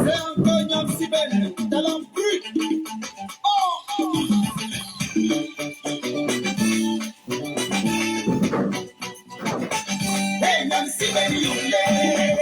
un cognard si belle, talent brut. Oh! Hey, même si belle, you lay.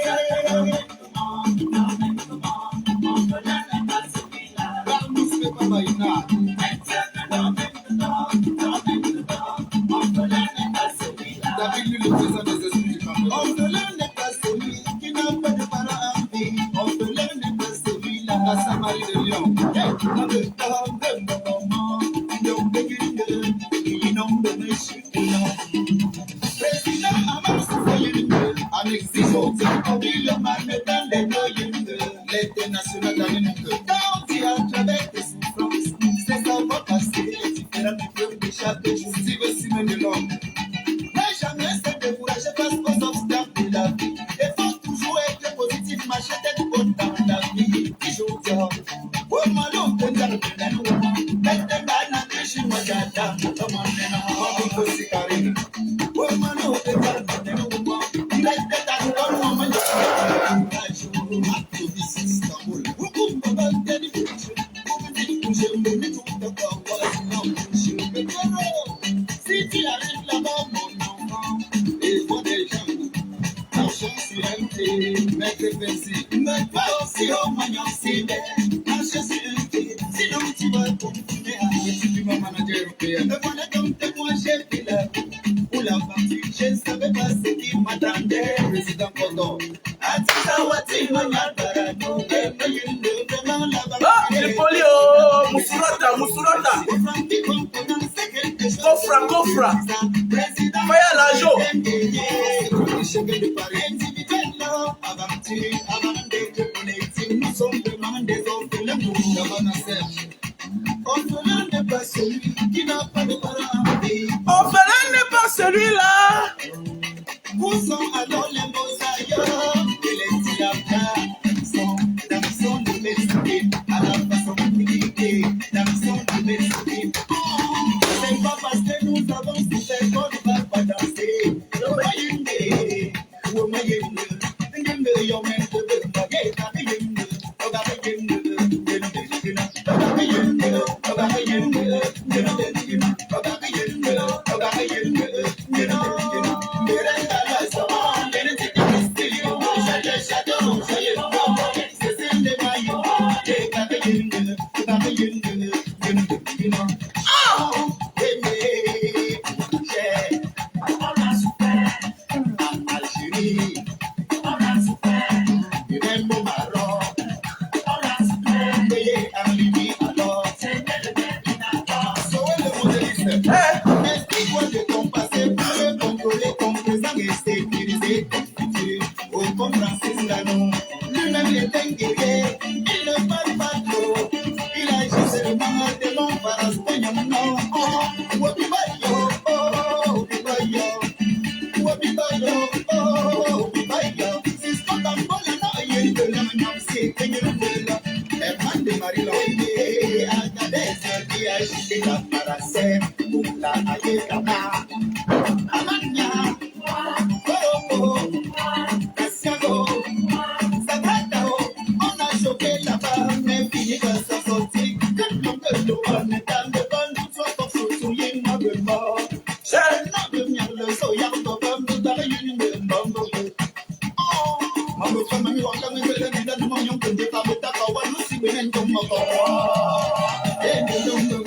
David, le président des esprits du Cameroun. Orphelin n'est pas celui qui n'a pas de parents en vie. Orphelin n'est pas celui-là, la Samarie de Lyon. Dans le temps de mon moment, président Amas Foyende, en exil, c'est pour lui le mal dans les noyaux. L'été national d'Alinque, quand il a travers des souffrances, c'est ça va passer, les différents diplômes de chaque jour, si vous si même de l'homme. Mais jamais se décourager face aux obstacles de la vie. Il faut toujours être positif, marcher tête haute dans la vie. Toujours dire, oh malo, t'es dans le pénal, t'es dans la triche, moi j'attends, comment t'es là, on peut s'y carrer. Oh malo, t'es dans le pénal, il a été dans le pénal, on m'a dit, si tu arrives là-bas, mon enfant, il faut des gens. Marchons sur un pied, mettre pensi, mais pas aussi au magnon si bien. Marcher sur un pied, sinon tu vas continuer à être du manager européen. Me voilà comme témoin chef de la pour la partie, je ne savais pas ce qui m'attendait. Président Kodo, Atisawati, Manyabarano, Ah, c'est poli, oh, Musurata, Musurata. Kofra. Faya Lajo. Orphelin n'est pas celui qui n'a pas de parents. Orphelin n'est pas celui-là. Où sont alors les beaux ailleurs et les diables sont dans son domestique, à la façon communiquée, dans son domestique. C'est pas parce que nous avons souffert qu'on ne va pas danser. Le Mayende, le Mayende, le Yomen, le Mayende, explique-moi de ton passé pour mieux contrôler ton présent et sécuriser ton futur. Au comme Francis Lanon, lui-même il est un guerrier, il ne parle pas trop, il agit seulement devant Paraspagnon. Wabibayo, oh, Wabibayo, Wabibayo, oh, Wabibayo, c'est ce qu'on t'envole là, il y a de la c'est qu'il y a de la. Herman de Marie-Laure, Agadez, qui agit la Paracet. La Ayekama, Amania, Koropo, Kasiago, Sagatao, on a choqué là-bas, mais fini de sa sortie. Que l'on on est dans le bon, nous sommes pour souiller notre mort. C'est notre mien, le soya, on va nous donner une bombe. Oh, ma femme, on va me faire des dates, mon yon, que des femmes, t'as pas, on nous s'y met comme ma voix. Et nous, nous,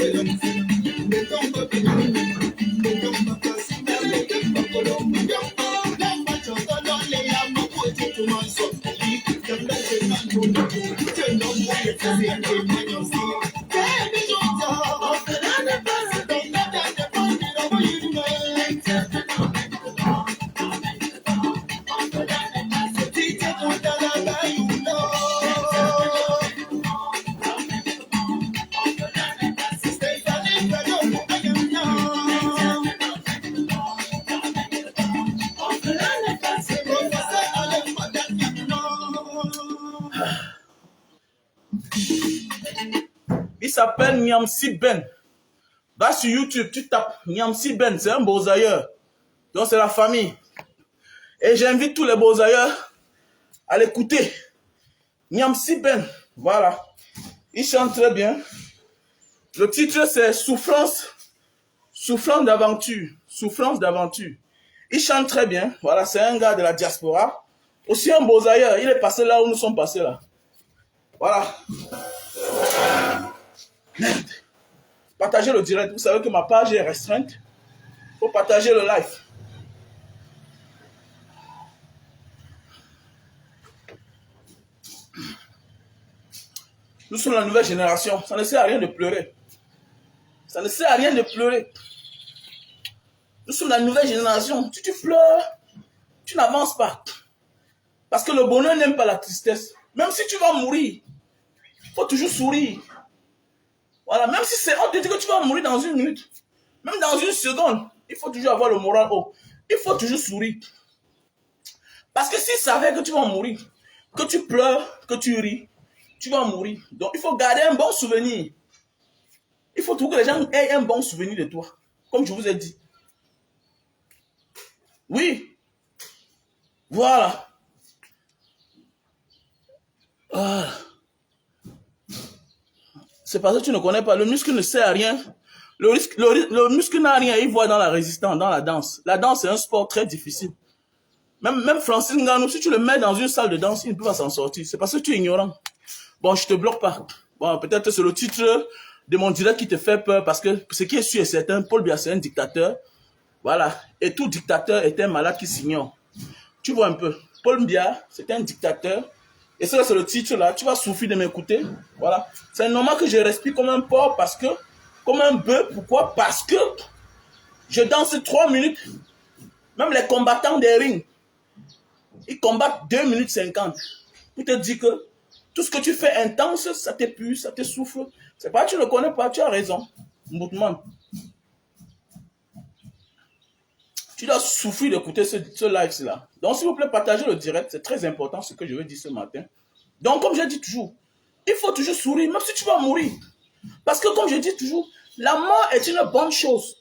Il s'appelle Niamsi Ben. Va sur YouTube, tu tapes Niamsi Ben, c'est un bosailleur. Donc c'est la famille. Et j'invite tous les bosailleurs à l'écouter. Niamsi Ben, voilà. Il chante très bien. Le titre c'est Souffrance d'aventure. Souffrance d'aventure. Il chante très bien. Voilà, c'est un gars de la diaspora. Aussi un Bozaïeur. Il est passé là où nous sommes passés là. Voilà. Merde. Partagez le direct. Vous savez que ma page est restreinte. Il faut partager le live. Nous sommes la nouvelle génération. Ça ne sert à rien de pleurer. Ça ne sert à rien de pleurer. Nous sommes la nouvelle génération. Si tu pleures, tu n'avances pas. Parce que le bonheur n'aime pas la tristesse. Même si tu vas mourir, il faut toujours sourire. Voilà, même si on te dit que tu vas mourir dans une minute, même dans une seconde, il faut toujours avoir le moral haut. Il faut toujours sourire. Parce que s'ils savaient que tu vas mourir, que tu pleures, que tu ris, tu vas mourir. Donc, il faut garder un bon souvenir. Il faut toujours que les gens aient un bon souvenir de toi. Comme je vous ai dit. Oui. Voilà. Voilà. C'est parce que tu ne connais pas. Le muscle ne sert à rien. Le muscle n'a rien. Il voit dans la résistance, dans la danse. La danse, c'est un sport très difficile. Même Francis Ngannou, si tu le mets dans une salle de danse, il ne peut pas s'en sortir. C'est parce que tu es ignorant. Bon, je te bloque pas. Bon, peut-être c'est le titre de mon direct qui te fait peur parce que ce qui est sûr et certain, Paul Biya, c'est un dictateur. Voilà. Et tout dictateur est un malade qui s'ignore. Tu vois un peu. Paul Biya, c'est un dictateur. Et ça, c'est le titre là. Tu vas souffrir de m'écouter. Voilà. C'est normal que je respire comme un porc parce que, comme un bœuf. Pourquoi? Parce que je danse 3 minutes. Même les combattants des rings, ils combattent 2 minutes 50. Pour te dire que tout ce que tu fais intense, ça t'épuise, ça te souffle. C'est pas que tu ne connais pas, tu as raison. Moutman. Tu dois souffrir d'écouter ce live-là. Donc, s'il vous plaît, partagez le direct. C'est très important ce que je vais dire ce matin. Donc, comme je dis toujours, il faut toujours sourire, même si tu vas mourir. Parce que, comme je dis toujours, la mort est une bonne chose.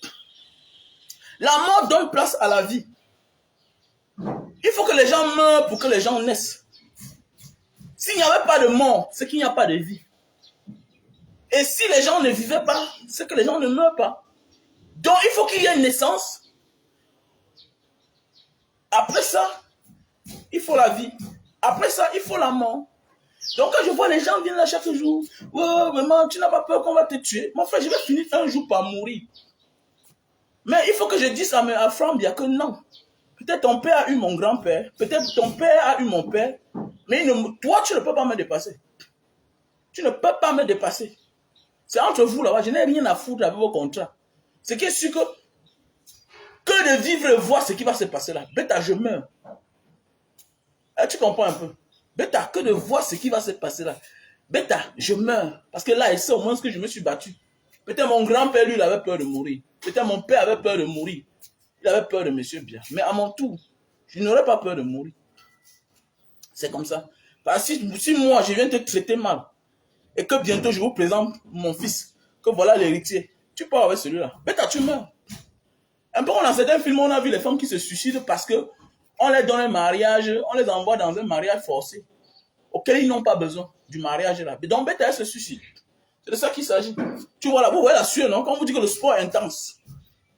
La mort donne place à la vie. Il faut que les gens meurent pour que les gens naissent. S'il n'y avait pas de mort, c'est qu'il n'y a pas de vie. Et si les gens ne vivaient pas, c'est que les gens ne meurent pas. Donc, il faut qu'il y ait une naissance. Après ça, il faut la vie. Après ça, il faut la mort. Donc, quand je vois les gens viennent là chaque jour, oh, maman, tu n'as pas peur qu'on va te tuer. Mon frère, je vais finir un jour par mourir. Mais il faut que je dise à Franck Biya que non. Peut-être ton père a eu mon grand-père. Peut-être ton père a eu mon père. Mais toi, tu ne peux pas me dépasser. Tu ne peux pas me dépasser. C'est entre vous là-bas. Je n'ai rien à foutre avec vos contrats. Ce qui est sûr que de vivre et voir ce qui va se passer là. Bêta, je meurs. Tu comprends un peu? Bêta, que de voir ce qui va se passer là. Bêta, je meurs. Parce que là, il sait au moins que je me suis battu. Peut-être mon grand-père, lui, il avait peur de mourir. Peut-être mon père avait peur de mourir. Il avait peur de Monsieur Biya. Mais à mon tour, je n'aurais pas peur de mourir. C'est comme ça. Parce que si moi, je viens te traiter mal, et que bientôt, je vous présente mon fils, que voilà l'héritier, tu pars avec celui-là. Bêta, tu meurs. Un peu dans certains films, on a vu les femmes qui se suicident parce que on les donne un mariage, on les envoie dans un mariage forcé, auquel ils n'ont pas besoin du mariage là. Donc, bêta, elle se suicide. C'est de ça qu'il s'agit. Tu vois là, vous voyez la sueur, non? Quand on vous dit que le sport est intense.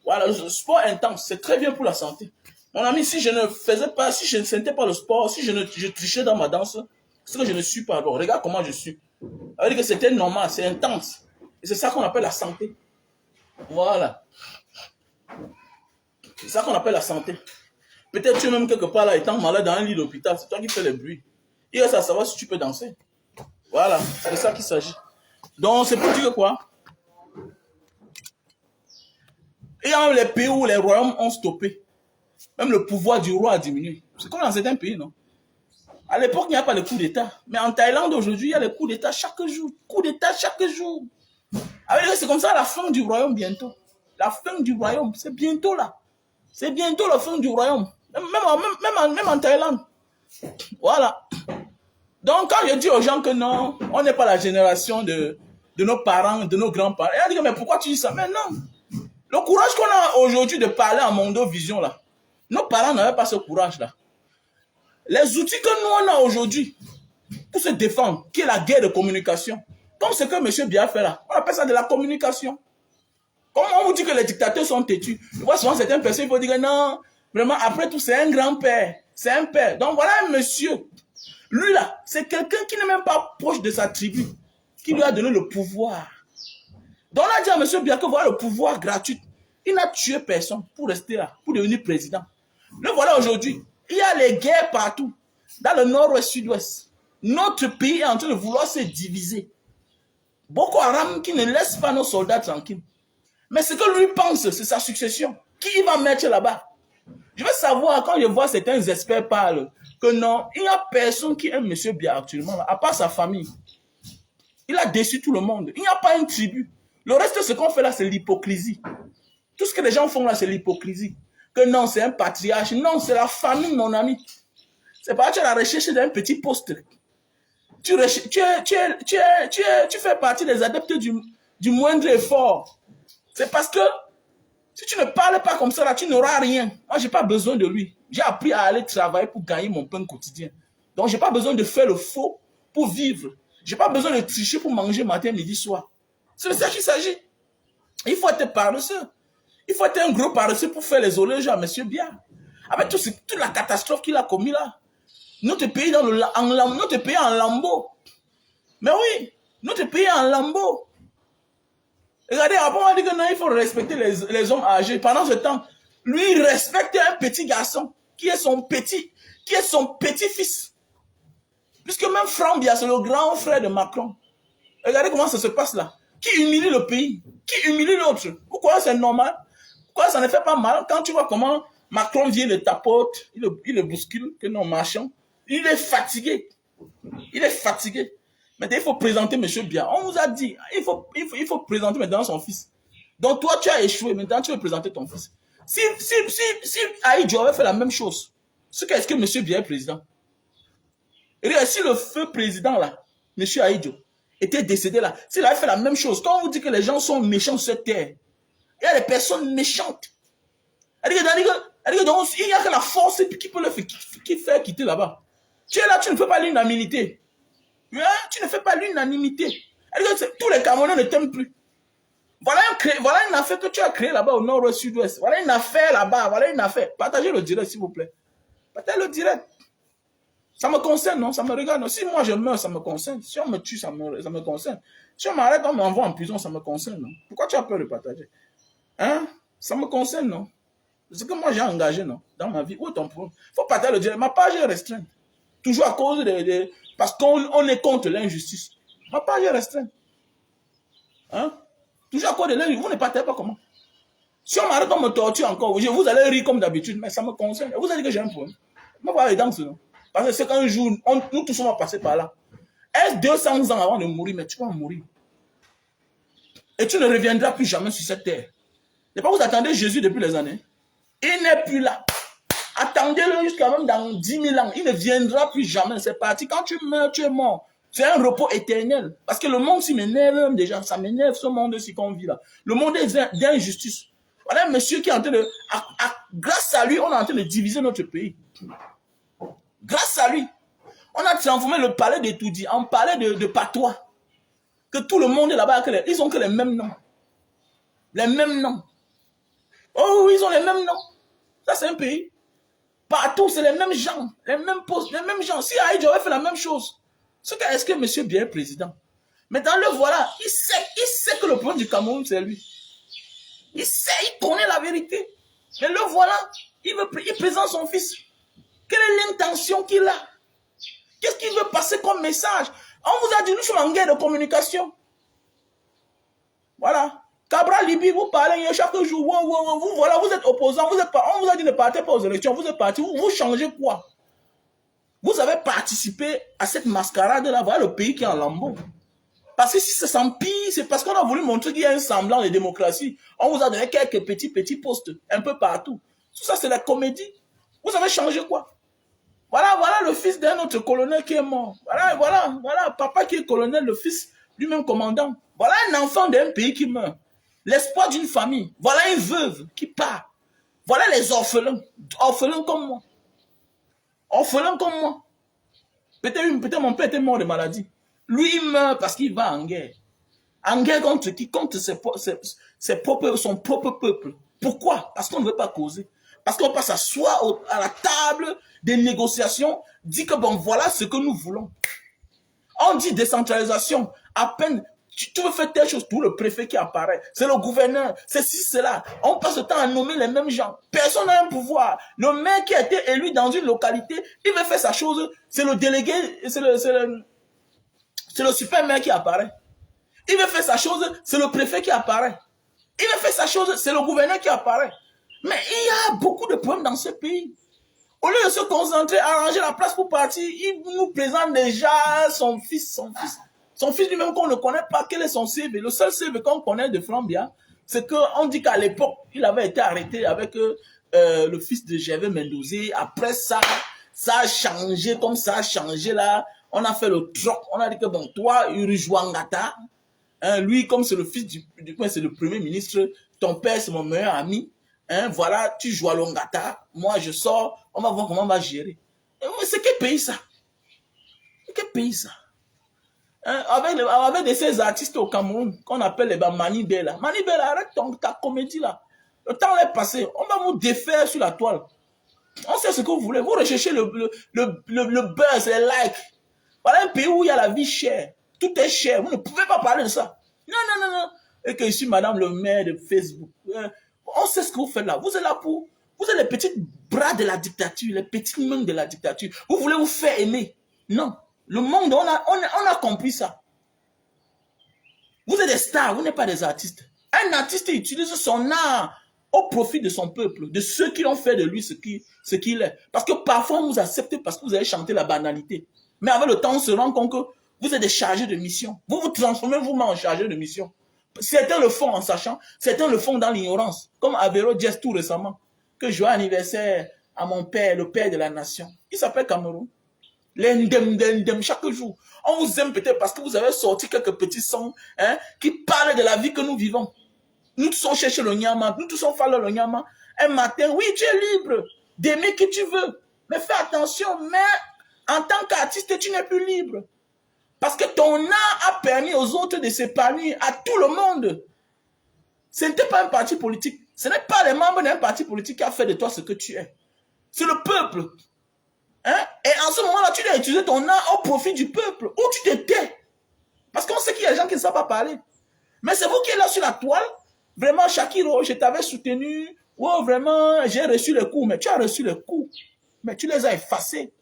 Voilà, le sport intense, c'est très bien pour la santé. Mon ami, si je ne faisais pas, si je ne sentais pas le sport, si je trichais dans ma danse, c'est que je ne suis pas. Alors, regarde comment je suis. Ça veut dire que c'était normal, c'est intense. Et c'est ça qu'on appelle la santé. Voilà. C'est ça qu'on appelle la santé. Peut-être tu es même quelque part là, étant malade dans un lit d'hôpital, c'est toi qui fais les bruits. Il reste à savoir si tu peux danser. Voilà, c'est de ça qu'il s'agit. Donc, c'est pour dire quoi? Il y a même les pays où les royaumes ont stoppé. Même le pouvoir du roi a diminué. C'est comme dans certains pays, non? À l'époque, il n'y a pas de coup d'État. Mais en Thaïlande, aujourd'hui, il y a les coups d'État chaque jour. Coup d'État chaque jour. C'est comme ça la fin du royaume bientôt. La fin du royaume, c'est bientôt là. C'est bientôt la fin du royaume. Même en Thaïlande. Voilà. Donc, quand je dis aux gens que non, on n'est pas la génération de nos parents, de nos grands-parents, ils disent, mais pourquoi tu dis ça? Mais non. Le courage qu'on a aujourd'hui de parler en Mondovision, là, nos parents n'avaient pas ce courage-là. Les outils que nous, on a aujourd'hui, pour se défendre, qui est la guerre de communication. Comme ce que M. Biya fait là, on appelle ça de la communication. Comme on vous dit que les dictateurs sont têtus, je vois souvent certaines personnes, il faut dire non, vraiment, après tout, c'est un grand-père, c'est un père. Donc voilà un monsieur. Lui là, c'est quelqu'un qui n'est même pas proche de sa tribu, qui lui a donné le pouvoir. Donc on a dit à M. Biya que voilà le pouvoir gratuit. Il n'a tué personne pour rester là, pour devenir président. Le voilà aujourd'hui. Il y a les guerres partout, dans le nord-ouest, sud-ouest. Notre pays est en train de vouloir se diviser. Boko Haram qui ne laisse pas nos soldats tranquilles. Mais ce que lui pense, c'est sa succession. Qui il va mettre là-bas? Je veux savoir, quand je vois certains experts parler, que non, il n'y a personne qui aime M. Biya actuellement, à part sa famille. Il a déçu tout le monde. Il n'y a pas une tribu. Le reste de ce qu'on fait là, c'est l'hypocrisie. Tout ce que les gens font là, c'est l'hypocrisie. Que non, c'est un patriarche. Non, c'est la famille, mon ami. C'est pas tu es à la recherche d'un petit poste. Tu fais partie des adeptes du moindre effort. C'est parce que si tu ne parles pas comme ça, là, tu n'auras rien. Moi, je n'ai pas besoin de lui. J'ai appris à aller travailler pour gagner mon pain quotidien. Donc, je n'ai pas besoin de faire le faux pour vivre. Je n'ai pas besoin de tricher pour manger matin, midi, soir. C'est de ça qu'il s'agit. Il faut être paresseux. Il faut être un gros paresseux pour faire les éloges à M. Biya. Avec toute la catastrophe qu'il a commis là. Notre pays, notre pays en lambeaux. Mais oui, notre pays en lambeaux. Regardez, après on a dit que non, il faut respecter les hommes âgés. Pendant ce temps, lui, il respecte un petit garçon qui est son petit-fils. Puisque même Franck Biya, c'est le grand frère de Macron. Regardez comment ça se passe là. Qui humilie le pays, qui humilie l'autre. Pourquoi c'est normal? Pourquoi ça ne fait pas mal? Quand tu vois comment Macron vient le tapote, il le bouscule, que non, machin. Il est fatigué. Il est fatigué. Maintenant, il faut présenter M. Biya. On vous a dit, il faut présenter maintenant son fils. Donc toi, tu as échoué. Maintenant, tu veux présenter ton fils. Si Aïdjo avait fait la même chose, est-ce que M. Biya est président? Et regarde, si le feu président là, M. Aïdjo, était décédé là, s'il avait fait la même chose, quand on vous dit que les gens sont méchants sur cette terre, il y a des personnes méchantes. Donc, il n'y a que la force qui peut le faire quitter là-bas. Tu es là, tu ne fais pas l'unanimité. Hein? Tu ne fais pas l'unanimité. Tous les Camerounais ne t'aiment plus. Voilà une affaire que tu as créée là-bas au nord-ouest, sud-ouest. Voilà une affaire là-bas. Voilà une affaire. Partagez le direct, s'il vous plaît. Partagez le direct. Ça me concerne, non? Ça me regarde, non? Si moi je meurs, ça me concerne. Si on me tue, ça me concerne. Si on m'arrête, on m'envoie en prison, ça me concerne, non? Pourquoi tu as peur de partager? Hein? Ça me concerne, non? C'est que moi j'ai engagé, non? Dans ma vie. Où est ton problème? Il faut partager le direct. Ma page est restreinte. Toujours à cause parce qu'on est contre l'injustice. Ma page est restreinte. Hein? Toujours à cause de l'injustice. Vous ne partagez pas comment? Si on m'arrête, on me torture encore. Vous allez rire comme d'habitude, mais ça me concerne. Vous allez dire que j'ai un problème. Moi, voilà les dents, non? Parce que c'est qu'un jour, nous tous on va passer par là. Est-ce 200 ans avant de mourir, mais tu vas mourir. Et tu ne reviendras plus jamais sur cette terre. Et pas vous attendez Jésus depuis les années. Il n'est plus là. Attendez-le jusqu'à même dans 10 000 ans. Il ne viendra plus jamais. C'est parti. Quand tu meurs, tu es mort. C'est un repos éternel. Parce que le monde s'y m'énerve déjà. Ça m'énerve ce monde-ci qu'on vit là. Le monde est d'injustice. Voilà un monsieur qui est en train de... grâce à lui, on est en train de diviser notre pays. Grâce à lui, on a transformé le palais d'Etoudi en palais de patois. Que tout le monde est là-bas, ils ont que les mêmes noms. Les mêmes noms. Oh oui, ils ont les mêmes noms. Ça, c'est un pays. Partout, c'est les mêmes gens, les mêmes postes, les mêmes gens. Si Aïdjo avait fait la même chose, est-ce que M. Biya est président? Maintenant, le voilà, il sait que le problème du Cameroun, c'est lui. Il sait, il connaît la vérité. Mais le voilà, il présente son fils. Quelle est l'intention qu'il a? Qu'est-ce qu'il veut passer comme message? On vous a dit, nous sommes en guerre de communication. Voilà. Cabral Libi, vous parlez chaque jour. Vous, voilà, vous êtes opposant. On vous a dit ne partez pas aux élections. Vous êtes parti. Vous changez quoi? Vous avez participé à cette mascarade-là. Voilà le pays qui est en lambeaux. Parce que si ça s'empire, c'est parce qu'on a voulu montrer qu'il y a un semblant de démocratie. On vous a donné quelques petits postes un peu partout. Tout ça, c'est la comédie. Vous avez changé quoi? Voilà le fils d'un autre colonel qui est mort. Voilà, papa qui est colonel, le fils lui-même commandant. Voilà un enfant d'un pays qui meurt. L'espoir d'une famille. Voilà une veuve qui part. Voilà les orphelins. Orphelins comme moi. Orphelins comme moi. Peut-être mon père était mort de maladie. Lui, il meurt parce qu'il va en guerre. En guerre contre qui? Contre son propre peuple. Pourquoi? Parce qu'on ne veut pas causer. Parce qu'on passe s'asseoir à la table des négociations, dit que bon, voilà ce que nous voulons. On dit décentralisation. À peine, tu veux faire telle chose, tout le préfet qui apparaît, c'est le gouverneur, c'est ci, c'est là. On passe le temps à nommer les mêmes gens. Personne n'a un pouvoir. Le maire qui a été élu dans une localité, il veut faire sa chose, c'est le délégué, c'est le super maire qui apparaît. Il veut faire sa chose, c'est le préfet qui apparaît. Il veut faire sa chose, c'est le gouverneur qui apparaît. Mais il y a beaucoup de problèmes dans ce pays. Au lieu de se concentrer, arranger la place pour partir, il nous présente déjà son fils. Son fils lui-même qu'on ne connaît pas, quel est son CV. Le seul CV qu'on connaît de Flambia, c'est qu'on dit qu'à l'époque, il avait été arrêté avec le fils de Gervais Mendozé. Après ça, ça a changé comme ça a changé là. On a fait le troc. On a dit que bon, toi, Urujwangata, hein, lui, comme c'est le fils du c'est le premier ministre, ton père, c'est mon meilleur ami. Hein, voilà, tu joues à Longata, moi je sors, on va voir comment on va gérer. C'est quel pays ça? Quel pays ça? Hein, avec ces artistes au Cameroun, qu'on appelle les Mani Bella. Mani Bella, arrête ta comédie là. Le temps est passé, on va vous défaire sur la toile. On sait ce que vous voulez. Vous recherchez le buzz, les likes. Voilà un pays où il y a la vie chère. Tout est cher. Vous ne pouvez pas parler de ça. Non. Et que je suis madame le maire de Facebook. On sait ce que vous faites là. Vous êtes là pour... Vous êtes les petits bras de la dictature, les petites mains de la dictature. Vous voulez vous faire aimer. Non. Le monde, on a compris ça. Vous êtes des stars, vous n'êtes pas des artistes. Un artiste utilise son art au profit de son peuple, de ceux qui l'ont fait de lui ce qu'il est. Parce que parfois, on vous accepte parce que vous avez chanté la banalité. Mais avec le temps, on se rend compte que vous êtes des chargés de mission. Vous vous transformez vous-même en chargés de mission. Certains le font en sachant, certains le font dans l'ignorance. Comme Avero Jess tout récemment, que joyeux anniversaire à mon père, le père de la nation. Il s'appelle Cameroun. L'endem, chaque jour. On vous aime peut-être parce que vous avez sorti quelques petits sons hein, qui parlent de la vie que nous vivons. Nous tous on cherche le nyama, nous tous on parle le nyama. Un matin, oui, tu es libre d'aimer qui tu veux. Mais fais attention, mais en tant qu'artiste, tu n'es plus libre. Parce que ton art a permis aux autres de s'épanouir, à tout le monde. Ce n'était pas un parti politique. Ce n'est pas les membres d'un parti politique qui a fait de toi ce que tu es. C'est le peuple. Hein? Et en ce moment-là, tu dois utiliser ton art au profit du peuple. Ou tu te tais. Parce qu'on sait qu'il y a des gens qui ne savent pas parler. Mais c'est vous qui êtes là sur la toile. Vraiment, Shakiro, je t'avais soutenu. Oh, vraiment, j'ai reçu les coups. Mais tu as reçu les coups. Mais tu les as effacés.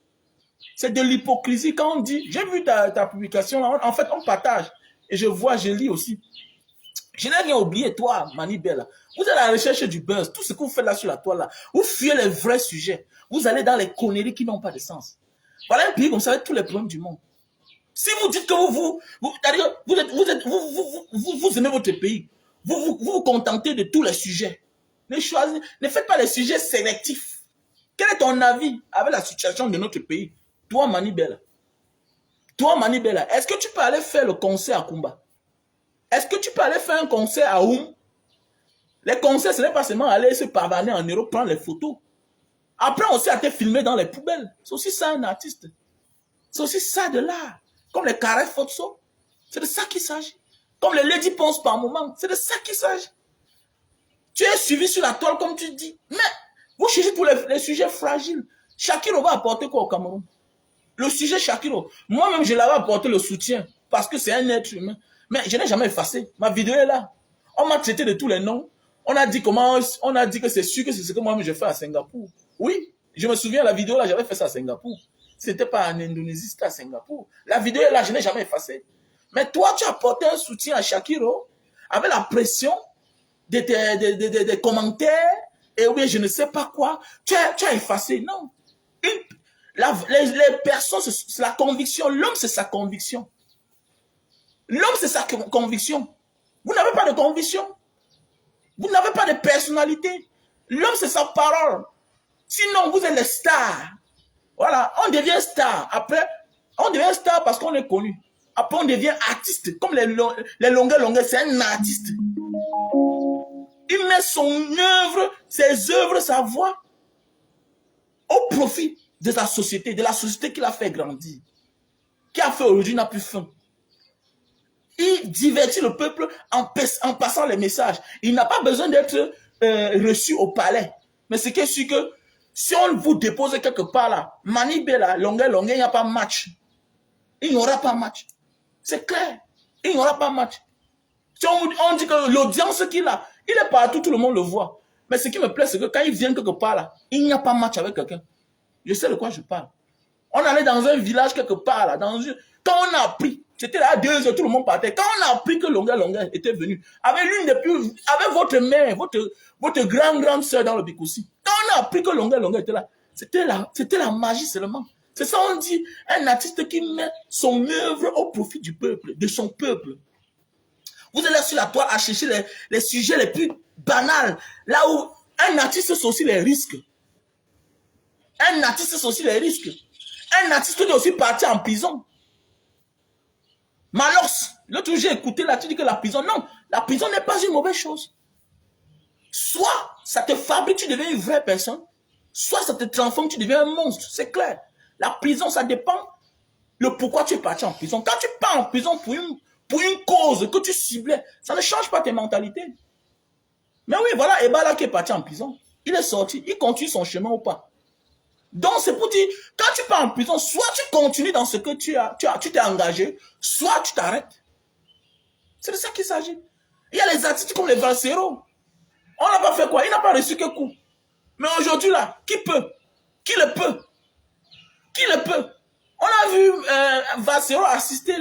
C'est de l'hypocrisie quand on dit, j'ai vu ta publication, là, en fait, on partage. Et je vois, je lis aussi. Je n'ai rien oublié, toi, Mani Bella. Vous êtes à la recherche du buzz. Tout ce que vous faites là sur la toile, là. Vous fuyez les vrais sujets. Vous allez dans les conneries qui n'ont pas de sens. Voilà un pays comme ça avec tous les problèmes du monde. Si vous dites que vous aimez votre pays, vous contentez de tous les sujets. Ne faites pas les sujets sélectifs. Quel est ton avis avec la situation de notre pays? Toi, Mani Bella. Toi, Mani Bella, est-ce que tu peux aller faire le concert à Kumba? Est-ce que tu peux aller faire un concert à Oum? Les concerts, ce n'est pas seulement aller se pavaner en Europe, prendre les photos. Après, on s'est été filmé dans les poubelles. C'est aussi ça un artiste. C'est aussi ça de l'art. Comme les carrés photos. C'est de ça qu'il s'agit. Comme les Lady Ponce par moment. C'est de ça qu'il s'agit. Tu es suivi sur la toile comme tu dis. Mais vous cherchez tous les sujets fragiles. Shakiro va apporter quoi au Cameroun? Le sujet Shakiro. Moi-même, je l'avais apporté le soutien. Parce que c'est un être humain. Mais je n'ai jamais effacé. Ma vidéo est là. On m'a traité de tous les noms. On a dit que c'est sûr que c'est ce que moi-même je fais à Singapour. Oui, je me souviens, la vidéo là, j'avais fait ça à Singapour. C'était pas en Indonésie, c'était à Singapour. La vidéo est là, je n'ai jamais effacé. Mais toi, tu as apporté un soutien à Shakiro avec la pression des commentaires et oui, je ne sais pas quoi. Tu as effacé. Non. Les personnes, c'est la conviction. L'homme, c'est sa conviction. L'homme, c'est sa conviction. Vous n'avez pas de conviction. Vous n'avez pas de personnalité. L'homme, c'est sa parole. Sinon, vous êtes les stars. Voilà, on devient star. Après, on devient star parce qu'on est connu. Après, on devient artiste. Comme les longueurs, c'est un artiste. Il met son œuvre, ses œuvres, sa voix au profit de sa société, de la société qu'il a fait grandir. qui a fait aujourd'hui n'a plus faim. Il divertit le peuple en passant les messages. Il n'a pas besoin d'être reçu au palais. Mais ce qui est sûr que si on vous dépose quelque part là, Manibela, longueur, il n'y a pas match. Il n'y aura pas match. C'est clair. Il n'y aura pas match. Si on dit que l'audience qu'il a, il est partout, tout le monde le voit. Mais ce qui me plaît, c'est que quand il vient quelque part là, il n'y a pas match avec quelqu'un. Je sais de quoi je parle. On allait dans un village quelque part là, quand on a appris, c'était là à 2 heures, tout le monde partait. Quand on a appris que longueur était venu, avec l'une des plus, avec votre mère, votre grande soeur dans le Bikoussi. Quand on a appris que longueur était là, c'était la magie seulement. C'est ça on dit, un artiste qui met son œuvre au profit du peuple, de son peuple. Vous allez sur la toile à chercher les sujets les plus banals, là où un artiste c'est aussi les risques. Un artiste c'est aussi les risques. Un artiste doit aussi partir en prison. Malox, l'autre jour j'ai écouté là, tu dis que la prison, non, la prison n'est pas une mauvaise chose. Soit ça te fabrique, tu deviens une vraie personne, soit ça te transforme, tu deviens un monstre, c'est clair. La prison, ça dépend le pourquoi tu es parti en prison. Quand tu pars en prison pour une cause que tu ciblais, ça ne change pas tes mentalités. Mais oui, voilà Ebala qui est parti en prison. Il est sorti, il continue son chemin ou pas. Donc c'est pour dire, quand tu pars en prison, soit tu continues dans ce que tu t'es engagé, soit tu t'arrêtes. C'est de ça qu'il s'agit. Il y a les artistes comme les Valsero. On n'a pas fait quoi? Il n'a pas reçu que coup. Mais aujourd'hui là, qui peut? Qui le peut? Qui le peut? On a vu Valsero assister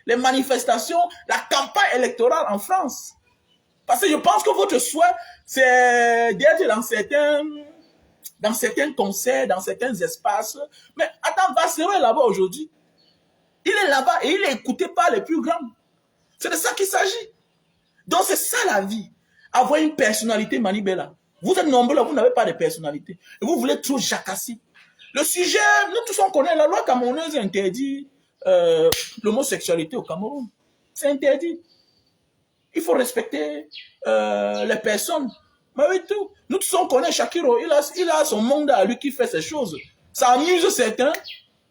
les manifestations, la campagne électorale en France. Parce que je pense que votre souhait, c'est d'être dans certains concerts, dans certains espaces. Mais attends, Valsero est là-bas aujourd'hui. Il est là-bas et il est écouté par les plus grands. C'est de ça qu'il s'agit. Donc c'est ça la vie. Avoir une personnalité, Manibela. Vous êtes nombreux là, vous n'avez pas de personnalité. Et vous voulez trop jacasser. Le sujet, nous tous on connaît, la loi camerounaise interdit l'homosexualité au Cameroun. C'est interdit. Il faut respecter les personnes. Mais oui, tout. Nous tous on connaît Shakiro. Il a son monde à lui qui fait ces choses. Ça amuse certains,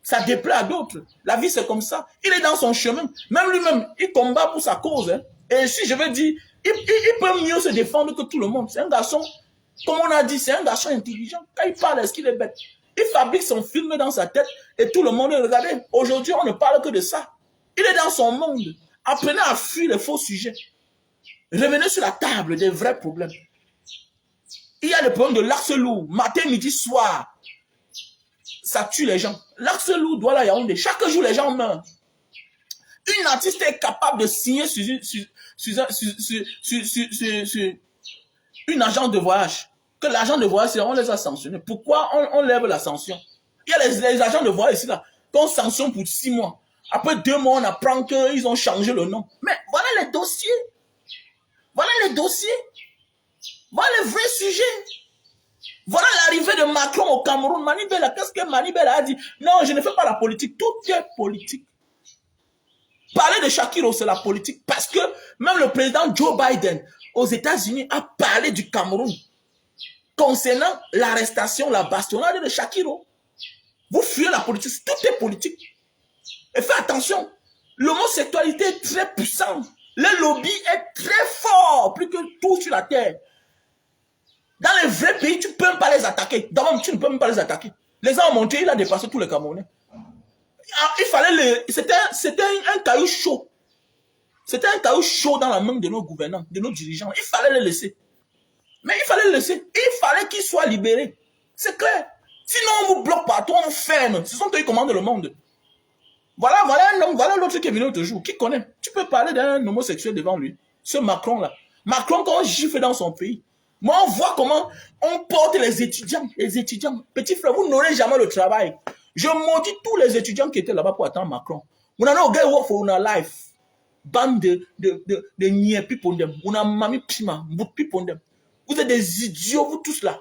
ça déplaît à d'autres. La vie c'est comme ça. Il est dans son chemin. Même lui-même, il combat pour sa cause. Hein. Et si je veux dire, il peut mieux se défendre que tout le monde. C'est un garçon, comme on a dit, c'est un garçon intelligent. Quand il parle, est-ce qu'il est bête? Il fabrique son film dans sa tête et tout le monde regarde. Aujourd'hui, on ne parle que de ça. Il est dans son monde. Apprenez à fuir les faux sujets. Revenez sur la table des vrais problèmes. Il y a le problème de l'axe lourd. Matin, midi, soir. Ça tue les gens. L'axe lourd doit la Yaoundé. Chaque jour, les gens meurent. Une artiste est capable de signer sur une agence de voyage. Que l'agent de voyage, on les a sanctionnés. Pourquoi on lève la sanction? Il y a les agents de voyage ici, là, qu'on sanctionne pour 6 mois. Après 2 mois, on apprend qu'ils ont changé le nom. Mais voilà les dossiers. Voilà les dossiers. Voilà les vrais sujets. Voilà l'arrivée de Macron au Cameroun. Manibela, qu'est-ce que Manibela a dit? Non, je ne fais pas la politique. Tout est politique. Parler de Shakiro, c'est la politique. Parce que même le président Joe Biden aux États-Unis a parlé du Cameroun concernant l'arrestation, la bastonnade de Shakiro. Vous fuyez la politique. Tout est politique. Et faites attention. L'homosexualité est très puissante. Le lobby est très fort, plus que tout sur la terre. Dans les vrais pays, tu ne peux même pas les attaquer. D'abord, tu ne peux même pas les attaquer. Les gens ont monté, il a dépassé tous les Camerounais. Il fallait c'était un caillou chaud. C'était un caillou chaud dans la main de nos gouvernants, de nos dirigeants. Il fallait le laisser. Mais il fallait le laisser. Il fallait qu'il soit libéré. C'est clair. Sinon, on vous bloque partout, on vous ferme. Ce sont eux qui commandent le monde. Voilà un homme, voilà l'autre qui est venu l'autre jour. Qui connaît? Tu peux parler d'un homosexuel devant lui. Ce Macron-là. Macron, quand on gifle dans son pays. Moi, on voit comment on porte les étudiants. Les étudiants. Petit frère, vous n'aurez jamais le travail. Je maudis tous les étudiants qui étaient là-bas pour attendre Macron. Vous n'avez aucun work for your life. Bande de niais pipondem. Vous n'avez mami pima, vous pipondem. Vous êtes des idiots, vous tous là.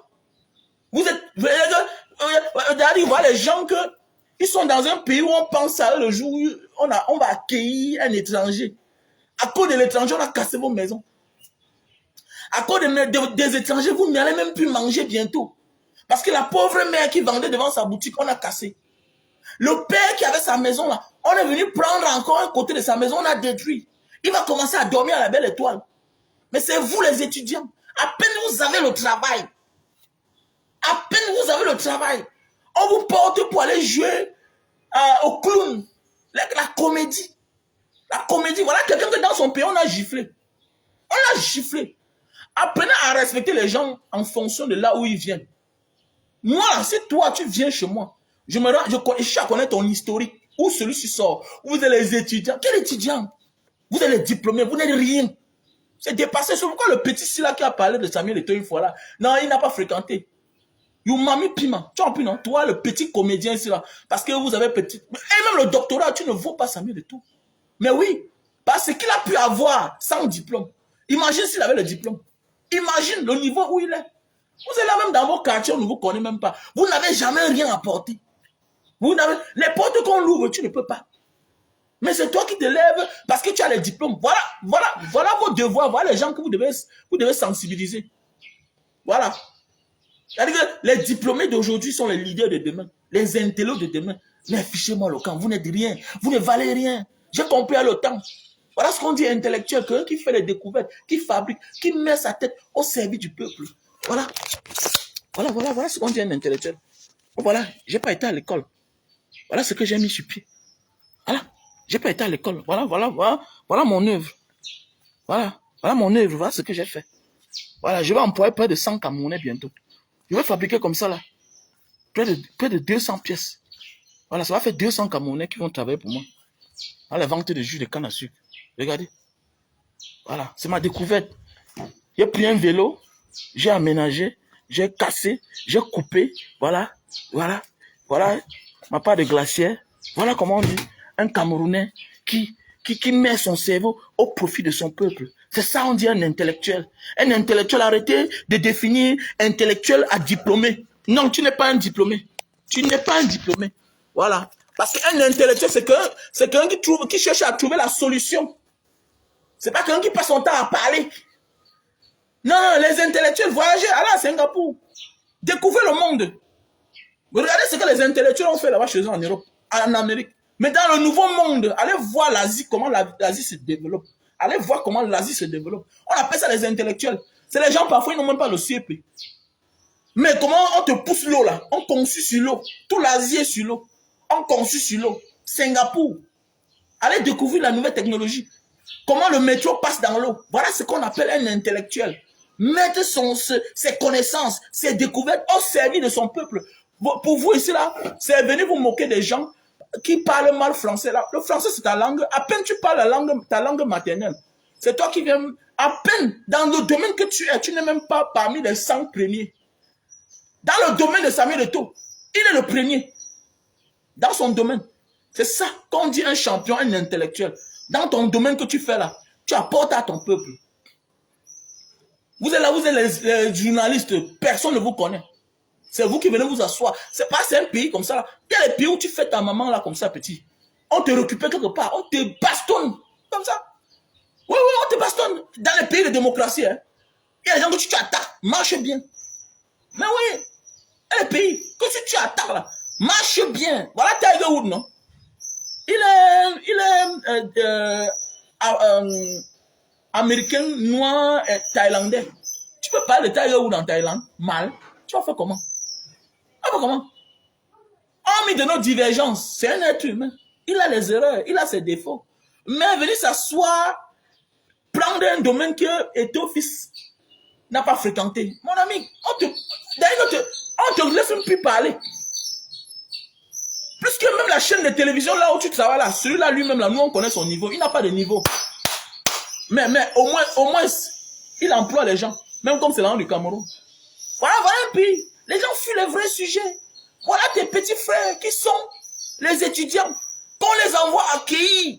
Vous êtes, d'ailleurs, voilà les gens que, ils sont dans un pays où on pense à eux le jour où on va accueillir un étranger. À cause de l'étranger, on a cassé vos maisons. À cause des étrangers, vous n'allez même plus manger bientôt. Parce que la pauvre mère qui vendait devant sa boutique, on a cassé. Le père qui avait sa maison là, on est venu prendre encore un côté de sa maison, on a détruit. Il va commencer à dormir à la belle étoile. Mais c'est vous les étudiants. À peine vous avez le travail. À peine vous avez le travail. On vous porte pour aller jouer au clown. La comédie. La comédie. Voilà quelqu'un que dans son pays, on a giflé. On l'a giflé. Apprenez à respecter les gens en fonction de là où ils viennent. Moi, si toi, tu viens chez moi, je connais ton historique. Où celui-ci sort. Vous êtes les étudiants. Quel étudiant? Vous êtes les diplômés. Vous n'êtes rien. C'est dépassé. C'est pourquoi le petit là qui a parlé de Samuel Eto'o une fois là. Non, il n'a pas fréquenté. You mami piment. Tu as compris, non? Toi, le petit comédien ici là. Parce que vous avez petit. Et même le doctorat, tu ne vaux pas Samuel Eto'o. Mais oui. Parce qu'il a pu avoir sans diplôme. Imagine s'il avait le diplôme. Imagine le niveau où il est. Vous êtes là même dans vos quartiers, on ne vous connaît même pas. Vous n'avez jamais rien apporté. Vous n'avez les portes qu'on l'ouvre, tu ne peux pas. Mais c'est toi qui te lèves parce que tu as les diplômes. Voilà vos devoirs. Voilà les gens que vous devez sensibiliser. Voilà. C'est-à-dire que les diplômés d'aujourd'hui sont les leaders de demain. Les intellos de demain. Mais fichez-moi le camp. Vous n'êtes rien. Vous ne valez rien. J'ai compris à le temps. Voilà ce qu'on dit intellectuel. Quelqu'un qui fait les découvertes, qui fabrique, qui met sa tête au service du peuple. Voilà ce qu'on dit un intellectuel. Voilà, j'ai pas été à l'école. Voilà ce que j'ai mis sur pied. Voilà, j'ai pas été à l'école. Voilà mon œuvre. Voilà mon œuvre. Voilà ce que j'ai fait. Voilà, je vais employer près de 100 Camerounais bientôt. Je vais fabriquer comme ça là. Près de 200 pièces. Voilà, ça va faire 200 Camerounais qui vont travailler pour moi. À la vente de jus de canne à sucre. Regardez. Voilà, c'est ma découverte. J'ai pris un vélo. J'ai aménagé, j'ai cassé, j'ai coupé, voilà ma part de glacière. Voilà comment on dit un Camerounais qui met son cerveau au profit de son peuple. C'est ça on dit un intellectuel. Un intellectuel, arrêtez de définir intellectuel à diplômé. Non, tu n'es pas un diplômé. Tu n'es pas un diplômé. Voilà. Parce qu'un intellectuel, c'est quelqu'un qui cherche à trouver la solution. C'est pas quelqu'un qui passe son temps à parler. Non, les intellectuels, voyagez, allez à Singapour. Découvrez le monde. Regardez ce que les intellectuels ont fait là-bas chez eux en Europe, en Amérique. Mais dans le nouveau monde, allez voir l'Asie, comment l'Asie se développe. Allez voir comment l'Asie se développe. On appelle ça les intellectuels. C'est les gens, parfois, ils n'ont même pas le CEP. Mais comment on te pousse l'eau là? On conçut sur l'eau. Tout l'Asie est sur l'eau. On conçut sur l'eau. Singapour. Allez découvrir la nouvelle technologie. Comment le métro passe dans l'eau. Voilà ce qu'on appelle un intellectuel. Mettre ses connaissances, ses découvertes au service de son peuple. Pour vous ici là, c'est venir vous moquer des gens qui parlent mal français là. Le français c'est ta langue. À peine tu parles ta langue maternelle. C'est toi qui viens, à peine dans le domaine que tu n'es même pas parmi les 100 premiers. Dans le domaine de Samuel Eto'o, il est le premier. Dans son domaine. C'est ça qu'on dit un champion, un intellectuel. Dans ton domaine que tu fais là, tu apportes à ton peuple. Vous êtes là, vous êtes les journalistes, personne ne vous connaît. C'est vous qui venez vous asseoir. C'est un pays comme ça là. Il y a les pays où tu fais ta maman là comme ça petit. On te récupère quelque part, on te bastonne comme ça. Oui, on te bastonne. Dans les pays de démocratie, hein. Il y a des gens que tu attaques, marche bien. Mais oui, il y a les pays que si tu attaques là, marche bien. Voilà Tiger Woods, non? Il est américain, noir et thaïlandais. Tu peux parler de Tiger Woods en Thaïlande, mal. Tu vas faire comment? Comment? Hormis de nos divergences, c'est un être humain. Il a les erreurs, il a ses défauts. Mais venir s'asseoir, prendre un domaine que Eto'o fils n'a pas fréquenté. Mon ami, on te laisse même plus parler. Plus que même la chaîne de télévision là où tu travailles là, celui-là lui-même là, nous on connaît son niveau. Il n'a pas de niveau. Mais au moins, il emploie les gens. Même comme c'est là du Cameroun. Voilà un pays. Les gens fuient les vrais sujets. Voilà tes petits frères qui sont les étudiants. Qu'on les envoie accueillir.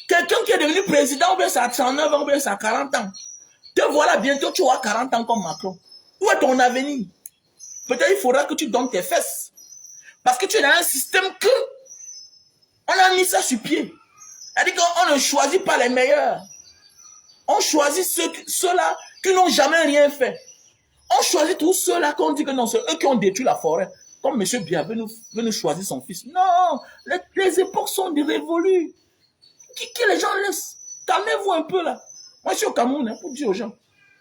Quelqu'un qui est devenu président, ou bien ça a 39 ans, ou bien ça a 40 ans. Te voilà bientôt, tu auras 40 ans comme Macron. Où est ton avenir? Peut-être il faudra que tu donnes tes fesses. Parce que tu es dans un système que on a mis ça sur pied. C'est-à-dire qu'on ne choisit pas les meilleurs. On choisit ceux-là qui n'ont jamais rien fait. On choisit tous ceux-là qu'on dit que non, c'est eux qui ont détruit la forêt. comme M. Biya veut nous choisir son fils. Non, les époques sont révolues. Que les gens laissent. Calmez-vous un peu là. Moi, je suis au Cameroun, hein, pour dire aux gens.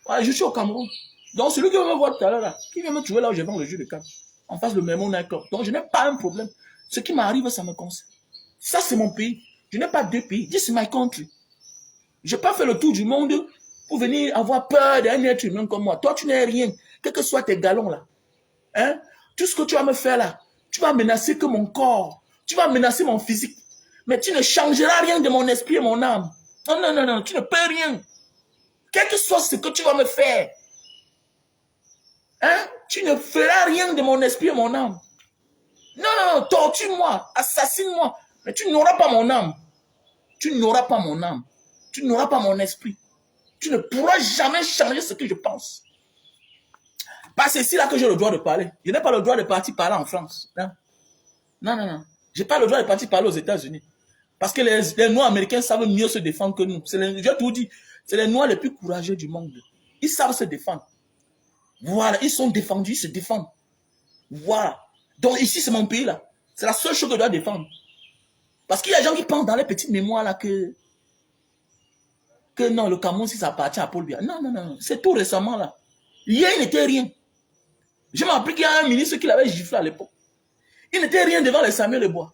Ouais, je suis au Cameroun. Donc, celui qui veut me voir tout à l'heure, là, qui vient me trouver là où je vends le jus de canne, en face de Mémon Naikor. Donc, je n'ai pas un problème. Ce qui m'arrive, ça me concerne. Ça, c'est mon pays. Je n'ai pas deux pays. This is my country. Je n'ai pas fait le tour du monde pour venir avoir peur d'un être humain comme moi. Toi, tu n'es rien. Quels que soient tes galons là. Hein? Tout ce que tu vas me faire là, tu vas menacer que mon corps. Tu vas menacer mon physique. Mais tu ne changeras rien de mon esprit et mon âme. Non, non, non, non. Tu ne peux rien. Quel que soit ce que tu vas me faire. Hein? Tu ne feras rien de mon esprit et mon âme. Non, non, non. Torture-moi. Assassine-moi. Mais tu n'auras pas mon âme. Tu n'auras pas mon âme. Tu n'auras pas mon esprit. Tu ne pourras jamais changer ce que je pense. Parce que c'est ici là que j'ai le droit de parler. Je n'ai pas le droit de partir parler en France. Non, non, non. Non. Je n'ai pas le droit de partir parler aux États-Unis. Parce que les Noirs américains savent mieux se défendre que nous. Je tout dis, c'est les Noirs les plus courageux du monde. Ils savent se défendre. Voilà, ils sont défendus, ils se défendent. Voilà. Donc ici, c'est mon pays là. C'est la seule chose que je dois défendre. Parce qu'il y a des gens qui pensent dans les petites mémoires là que non, le Cameroun, si ça appartient à Paul Biya. Non, non, non. C'est tout récemment là. Hier, il n'était rien. Je m'en rappelle qu'il y a un ministre qui l'avait giflé à l'époque. Il n'était rien devant les Samuel Lebois.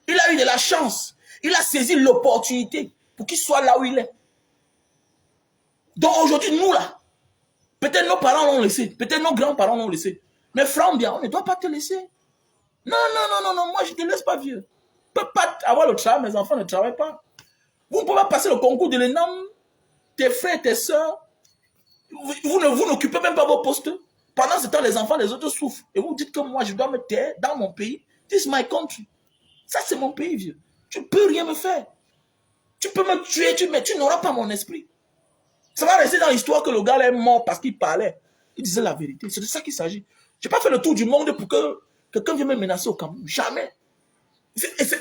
Il a eu de la chance. Il a saisi l'opportunité pour qu'il soit là où il est. Donc aujourd'hui, nous là, peut-être nos parents l'ont laissé, peut-être nos grands-parents l'ont laissé. Mais Franck Biya, on ne doit pas te laisser. Non, non, non, non, non, moi je ne te laisse pas vieux. Je ne peux pas avoir le travail, mes enfants ne travaillent pas. Vous ne pouvez pas passer le concours de l'ENAM, tes frères, tes soeurs, vous n'occupez même pas vos postes. Pendant ce temps, les enfants, les autres souffrent. Et vous dites que moi, je dois me taire dans mon pays. This is my country. Ça, c'est mon pays, vieux. Tu ne peux rien me faire. Tu peux me tuer, mais tu n'auras pas mon esprit. Ça va rester dans l'histoire que le gars est mort parce qu'il parlait. Il disait la vérité. C'est de ça qu'il s'agit. Je n'ai pas fait le tour du monde pour que quelqu'un vienne me menacer au Cameroun. Jamais.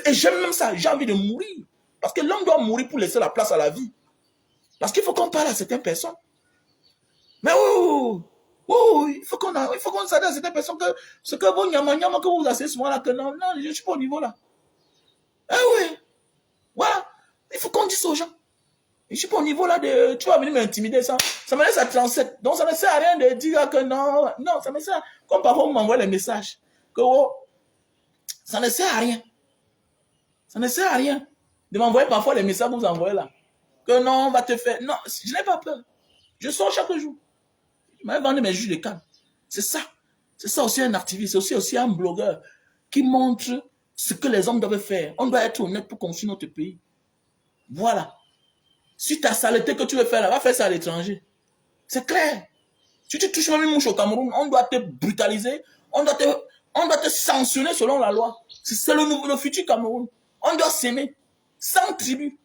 Et j'aime même ça. J'ai envie de mourir. Parce que l'homme doit mourir pour laisser la place à la vie. Parce qu'il faut qu'on parle à certaines personnes. Mais il faut qu'on s'adresse à certaines personnes que ce que vous que vous asseyez souvent là, que non, je ne suis pas au niveau là. Eh oui. Voilà. Il faut qu'on dise aux gens. Je ne suis pas au niveau là de. Tu vas venir m'intimider, ça me laisse à 37. Donc ça ne sert à rien de dire que non. Non, ça me sert. Comme parfois vous m'envoyez les messages. Que ça ne sert à rien. Ça ne sert à rien de m'envoyer parfois les messages que vous envoyez là. Que non, on va te faire. Non, je n'ai pas peur. Je sors chaque jour. Je m'avais vendu mes jus de canne. C'est ça. C'est ça aussi un activiste. C'est aussi un blogueur qui montre ce que les hommes doivent faire. On doit être honnête pour construire notre pays. Voilà. Si ta saleté que tu veux faire là, va faire ça à l'étranger. C'est clair. Si tu touches même une mouche au Cameroun, on doit te brutaliser. On doit te sanctionner selon la loi. C'est le futur Cameroun. On doit s'aimer. Sans tribu.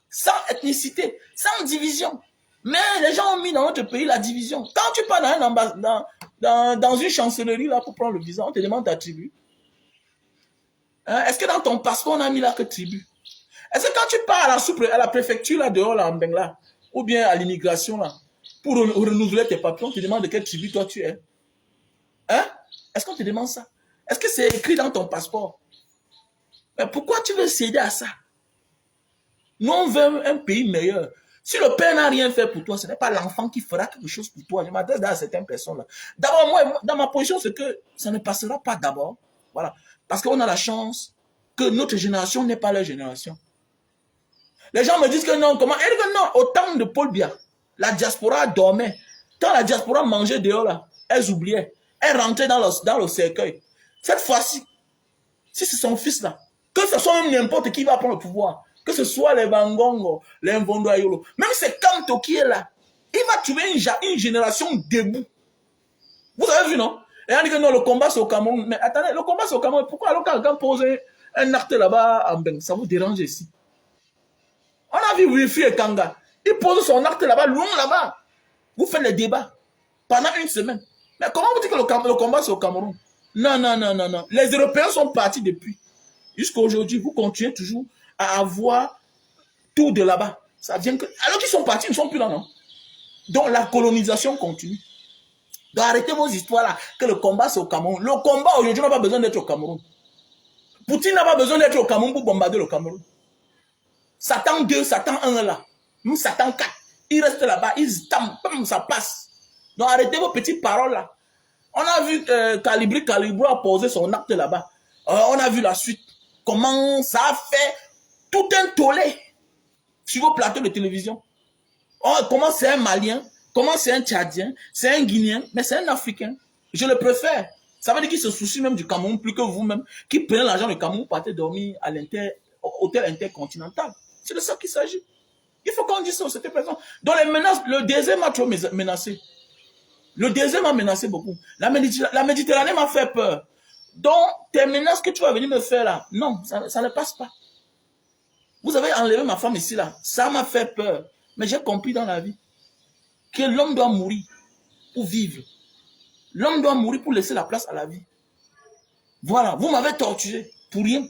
Sans ethnicité. Sans division. Mais les gens ont mis dans notre pays la division. Quand tu pars dans une chancellerie là pour prendre le visa, on te demande ta tribu. Hein? Est-ce que dans ton passeport on a mis là que tribu? Est-ce que quand tu pars à la préfecture là dehors là en Bengla, ou bien à l'immigration là, pour renouveler tes papiers, on te demande de quelle tribu toi tu es? Hein? Est-ce qu'on te demande ça? Est-ce que c'est écrit dans ton passeport? Mais pourquoi tu veux céder à ça? Nous on veut un pays meilleur. Si le père n'a rien fait pour toi, ce n'est pas l'enfant qui fera quelque chose pour toi. Je m'adresse à certaines personnes-là. D'abord, moi, dans ma position, c'est que ça ne passera pas d'abord. Voilà. Parce qu'on a la chance que notre génération n'est pas leur génération. Les gens me disent que non, comment? Et que non, au temps de Paul Biya, la diaspora dormait. Quand la diaspora mangeait dehors, là, elles oubliaient. Elles rentraient dans le cercueil. Cette fois-ci, si c'est son fils-là, que ce soit même n'importe qui va prendre le pouvoir, que ce soit les Bangongo, les Mvondo Ayolo, même c'est Kanto qui est là, il va trouver une génération debout. Vous avez vu, non? Et on dit que non, le combat c'est au Cameroun. Mais attendez, le combat c'est au Cameroun. Pourquoi alors quand pose un acte là-bas en Beng, ça vous dérange ici? On a vu Wifi et Kanga. Il pose son acte là-bas, loin là-bas. Vous faites les débats pendant une semaine. Mais comment vous dites que le combat c'est au Cameroun? Non, non, non, non, non. Les Européens sont partis depuis. Jusqu'à aujourd'hui, vous continuez toujours à avoir tout de là-bas. Ça vient que... Alors qu'ils sont partis, ils ne sont plus là, non? Donc la colonisation continue. Donc arrêtez vos histoires là, que le combat c'est au Cameroun. Le combat aujourd'hui n'a pas besoin d'être au Cameroun. Poutine n'a pas besoin d'être au Cameroun pour bombarder le Cameroun. Satan 2, Satan 1 là, nous Satan 4, il reste là-bas, ça passe. Donc arrêtez vos petites paroles là. On a vu Calibro a posé son acte là-bas. On a vu la suite. Comment ça a fait tout un tollé sur vos plateaux de télévision. Comment c'est un Malien, comment c'est un Tchadien, c'est un Guinéen, mais c'est un Africain. Je le préfère. Ça veut dire qu'il se soucie même du Cameroun plus que vous-même, qui prenez l'argent du Cameroun, partez dormir à l'hôtel intercontinental. C'est de ça qu'il s'agit. Il faut qu'on dise ça, c'était présent. Donc les menaces, le deuxième a trop menacé. Le deuxième m'a menacé beaucoup. La Méditerranée m'a fait peur. Donc, tes menaces que tu vas venir me faire là, non, ça ne passe pas. Vous avez enlevé ma femme ici là. Ça m'a fait peur. Mais j'ai compris dans la vie que l'homme doit mourir pour vivre. L'homme doit mourir pour laisser la place à la vie. Voilà, vous m'avez torturé pour rien.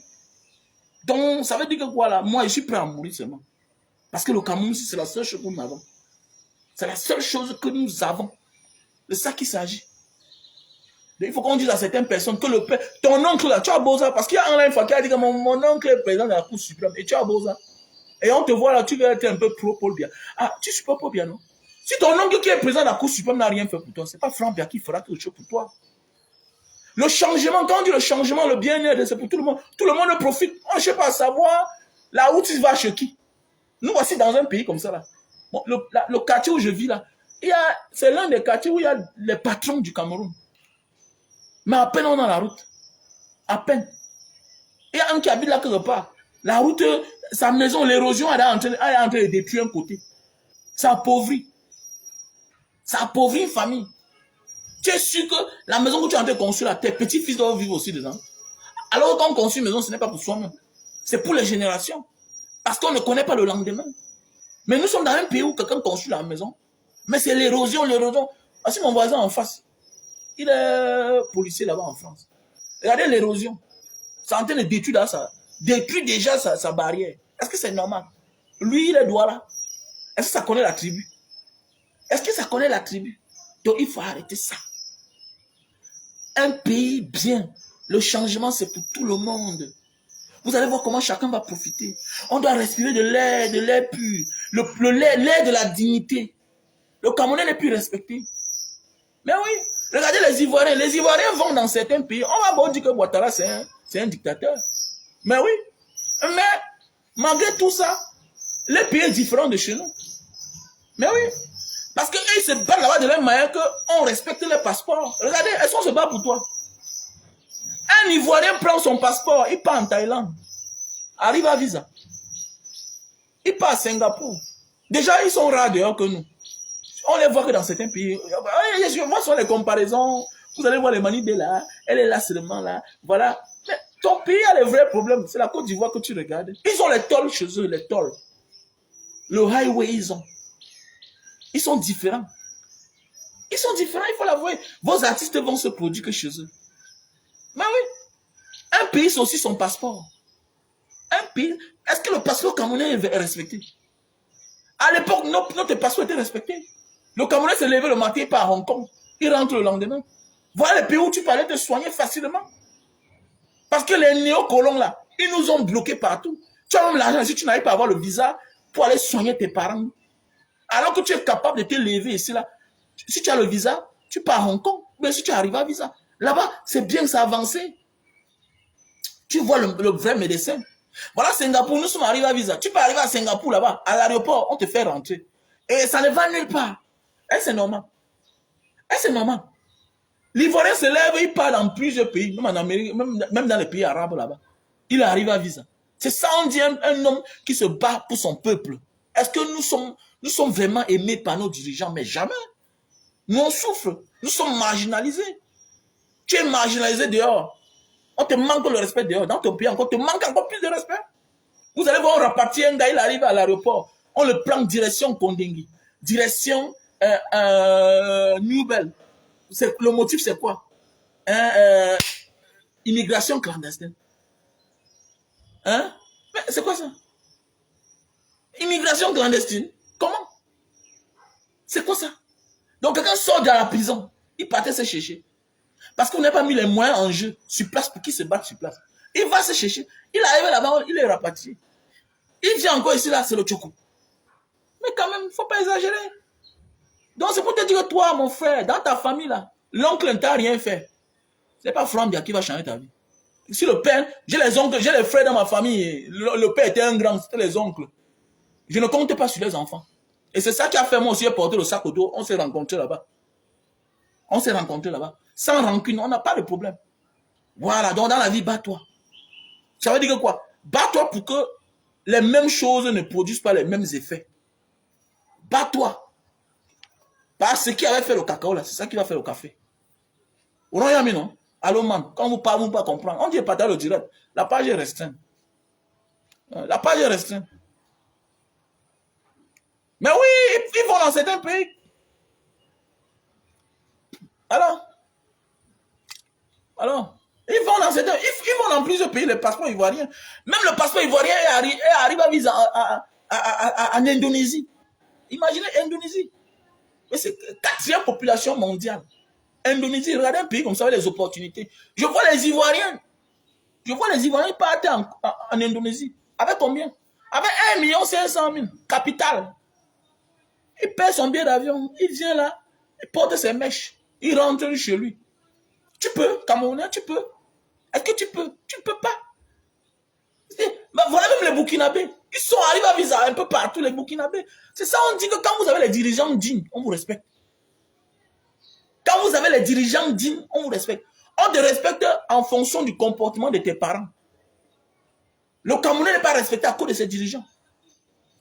Donc, ça veut dire que quoi là, moi je suis prêt à mourir seulement. Parce que le Cameroun, c'est la seule chose que nous avons. C'est la seule chose que nous avons. C'est ça qu'il s'agit. Il faut qu'on dise à certaines personnes que le père, ton oncle là, tu as beau ça, parce qu'il y a un là une fois qui a dit que mon oncle est président de la Cour suprême, et tu as beau ça. Et on te voit là, tu veux être un peu pro Paul Biya. Ah, tu supportes Paul Biya, non? Si ton oncle qui est président de la Cour suprême n'a rien fait pour toi, c'est pas Franck Biya qui fera quelque chose pour toi. Le changement, quand on dit le changement, le bien-être, c'est pour tout le monde. Tout le monde profite. On ne sait pas savoir là où tu vas chez qui. Nous voici dans un pays comme ça là. Bon, le quartier où je vis là, c'est l'un des quartiers où il y a les patrons du Cameroun. Mais à peine on est dans la route. À peine. Il y a un qui habite là quelque part. La route, sa maison, l'érosion, elle est en train de détruire un côté. Ça appauvrit. Ça appauvrit une famille. Tu es sûr que la maison que tu es en train de construire là, tes petits-fils doivent vivre aussi dedans. Alors quand on construit une maison, ce n'est pas pour soi-même. C'est pour les générations. Parce qu'on ne connaît pas le lendemain. Mais nous sommes dans un pays où quelqu'un construit la maison. Mais c'est l'érosion, l'érosion. Voici mon voisin en face. Il est policier là-bas en France. Regardez l'érosion. C'est en train de détruire déjà sa barrière. Est-ce que c'est normal? Lui, il est droit là. Est-ce que ça connaît la tribu? Est-ce que ça connaît la tribu? Donc il faut arrêter ça. Un pays bien. Le changement, c'est pour tout le monde. Vous allez voir comment chacun va profiter. On doit respirer de l'air pur. L'air de la dignité. Le Camerounais n'est plus respecté. Mais oui, regardez les Ivoiriens. Les Ivoiriens vont dans certains pays. On va bon dire que Ouattara, c'est un dictateur. Mais oui. Mais, malgré tout ça, le pays est différent de chez nous. Mais oui. Parce qu'eux, ils se battent là-bas de la même manière qu'on respecte les passeports. Regardez, est-ce qu'on se bat pour toi? Un Ivoirien prend son passeport, il part en Thaïlande. Arrive à visa. Il part à Singapour. Déjà, ils sont rares dehors que nous. On les voit que dans certains pays. Je vois sur les comparaisons. Vous allez voir les Manibé là. Elle est là seulement là. Voilà. Mais ton pays a les vrais problèmes. C'est la Côte d'Ivoire que tu regardes. Ils ont les tolls chez eux, les tolls. Le highway, ils ont. Ils sont différents. Ils sont différents, il faut l'avouer. Vos artistes vont se produire que chez eux. Mais oui. Un pays, c'est aussi son passeport. Un pays. Est-ce que le passeport camerounais est respecté? À l'époque, notre passeport était respecté. Le Camerounais s'est levé le matin, il part à Hong Kong. Il rentre le lendemain. Voilà les pays où tu parlais de soigner facilement. Parce que les néocolons là, ils nous ont bloqués partout. Tu as même l'argent si tu n'arrives pas à avoir le visa pour aller soigner tes parents. Alors que tu es capable de te lever ici là. Si tu as le visa, tu pars à Hong Kong. Mais si tu arrives à visa, là-bas, c'est bien que ça a avancé. Tu vois le vrai médecin. Voilà Singapour, nous sommes arrivés à visa. Tu peux arriver à Singapour là-bas, à l'aéroport, on te fait rentrer. Et ça ne va nulle part. Est-ce c'est normal? Est-ce c'est normal? L'Ivoirien se lève, il part dans plusieurs pays, même en Amérique, même dans les pays arabes là-bas. Il arrive à visa. C'est ça, on dit un homme qui se bat pour son peuple. Est-ce que nous sommes vraiment aimés par nos dirigeants? Mais jamais. Nous, on souffre. Nous sommes marginalisés. Tu es marginalisé dehors. On te manque le respect dehors. Dans ton pays, on te manque encore plus de respect. Vous allez voir, on rapatie un gars, il arrive à l'aéroport. On le prend direction Kondengui. Direction Newbel. Le motif, c'est quoi? Immigration clandestine. Hein? Mais c'est quoi ça? Immigration clandestine? Comment? C'est quoi ça? Donc quelqu'un sort de la prison. Il partait se chercher. Parce qu'on n'a pas mis les moyens en jeu sur place pour qu'il se batte sur place. Il va se chercher. Il arrive là-bas, il est rapatrié. Il vient encore ici, là, c'est le Tchoko. Mais quand même, il ne faut pas exagérer. Donc c'est pour te dire que toi, mon frère, dans ta famille, là, l'oncle ne t'a rien fait. Ce n'est pas Frambia qui va changer ta vie. Si le père, j'ai les oncles, j'ai les frères dans ma famille, le père était un grand, c'était les oncles. Je ne compte pas sur les enfants. Et c'est ça qui a fait moi aussi porter le sac au dos. On s'est rencontrés là-bas. On s'est rencontrés là-bas. Sans rancune, on n'a pas de problème. Voilà, donc dans la vie, bats-toi. Ça veut dire que quoi? Bats-toi pour que les mêmes choses ne produisent pas les mêmes effets. Bats-toi. Parce que ce qui avait fait le cacao là, c'est ça qui va faire le café. Au Royaume, non? Allô, man, quand vous parlez, vous ne pouvez pas comprendre. On dit partage le direct. La page est restreinte. La page est restreinte. Mais oui, ils vont dans certains pays. Alors, ils vont dans certains, ils vont dans plusieurs pays, les passeports ivoiriens. Même le passeport ivoirien arrive à vise en Indonésie. Imaginez Indonésie. Mais c'est la 4e population mondiale. Indonésie, regardez un pays comme ça avec les opportunités. Je vois les Ivoiriens. Partent en Indonésie. Avec combien? Avec 1 500 000. Capitale. Il paie son billet d'avion. Il vient là. Il porte ses mèches. Il rentre chez lui. Tu peux, Camerounais, tu peux. Est-ce que tu peux? Tu ne peux pas. Ben voilà même les Burkinabés. Ils sont arrivés à visa un peu partout, les Burkinabés. C'est ça, on dit que quand vous avez les dirigeants dignes, on vous respecte. Quand vous avez les dirigeants dignes, on vous respecte. On te respecte en fonction du comportement de tes parents. Le Camerounais n'est pas respecté à cause de ses dirigeants.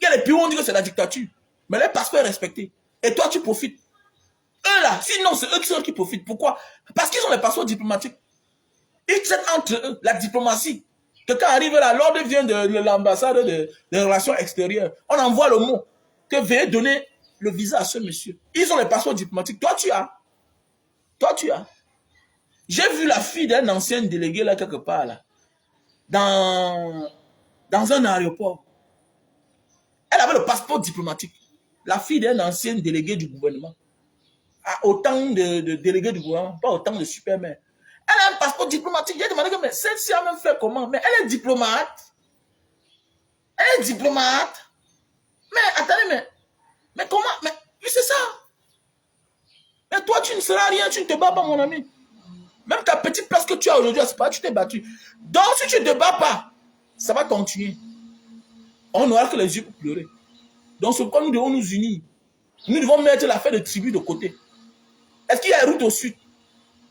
Il y a les pays où on dit que c'est la dictature. Mais leur passeport est respecté. Et toi, tu profites. Eux là, sinon c'est eux qui profitent. Pourquoi? Parce qu'ils ont les passeports diplomatiques. Ils traitent entre eux la diplomatie. Quelqu'un arrive là, l'ordre vient de l'ambassade des relations extérieures. On envoie le mot que veuillez donner le visa à ce monsieur. Ils ont les passeports diplomatiques. Toi, tu as. J'ai vu la fille d'un ancien délégué là quelque part là. Dans un aéroport. Elle avait le passeport diplomatique. La fille d'un ancien délégué du gouvernement. Autant de délégués du gouvernement, pas autant de supermères. Elle a un passeport diplomatique. J'ai demandé, mais celle-ci a même fait comment? Mais elle est diplomate. Mais attendez, mais comment? Mais c'est ça. Mais toi, tu ne seras rien, tu ne te bats pas, mon ami. Même ta petite place que tu as aujourd'hui, c'est pas, tu t'es battu. Donc, si tu ne te bats pas, ça va continuer. On n'aura que les yeux pour pleurer. Donc, c'est pourquoi nous devons nous unir. Nous devons mettre l'affaire de tribu de côté. Est-ce qu'il y a les routes au sud?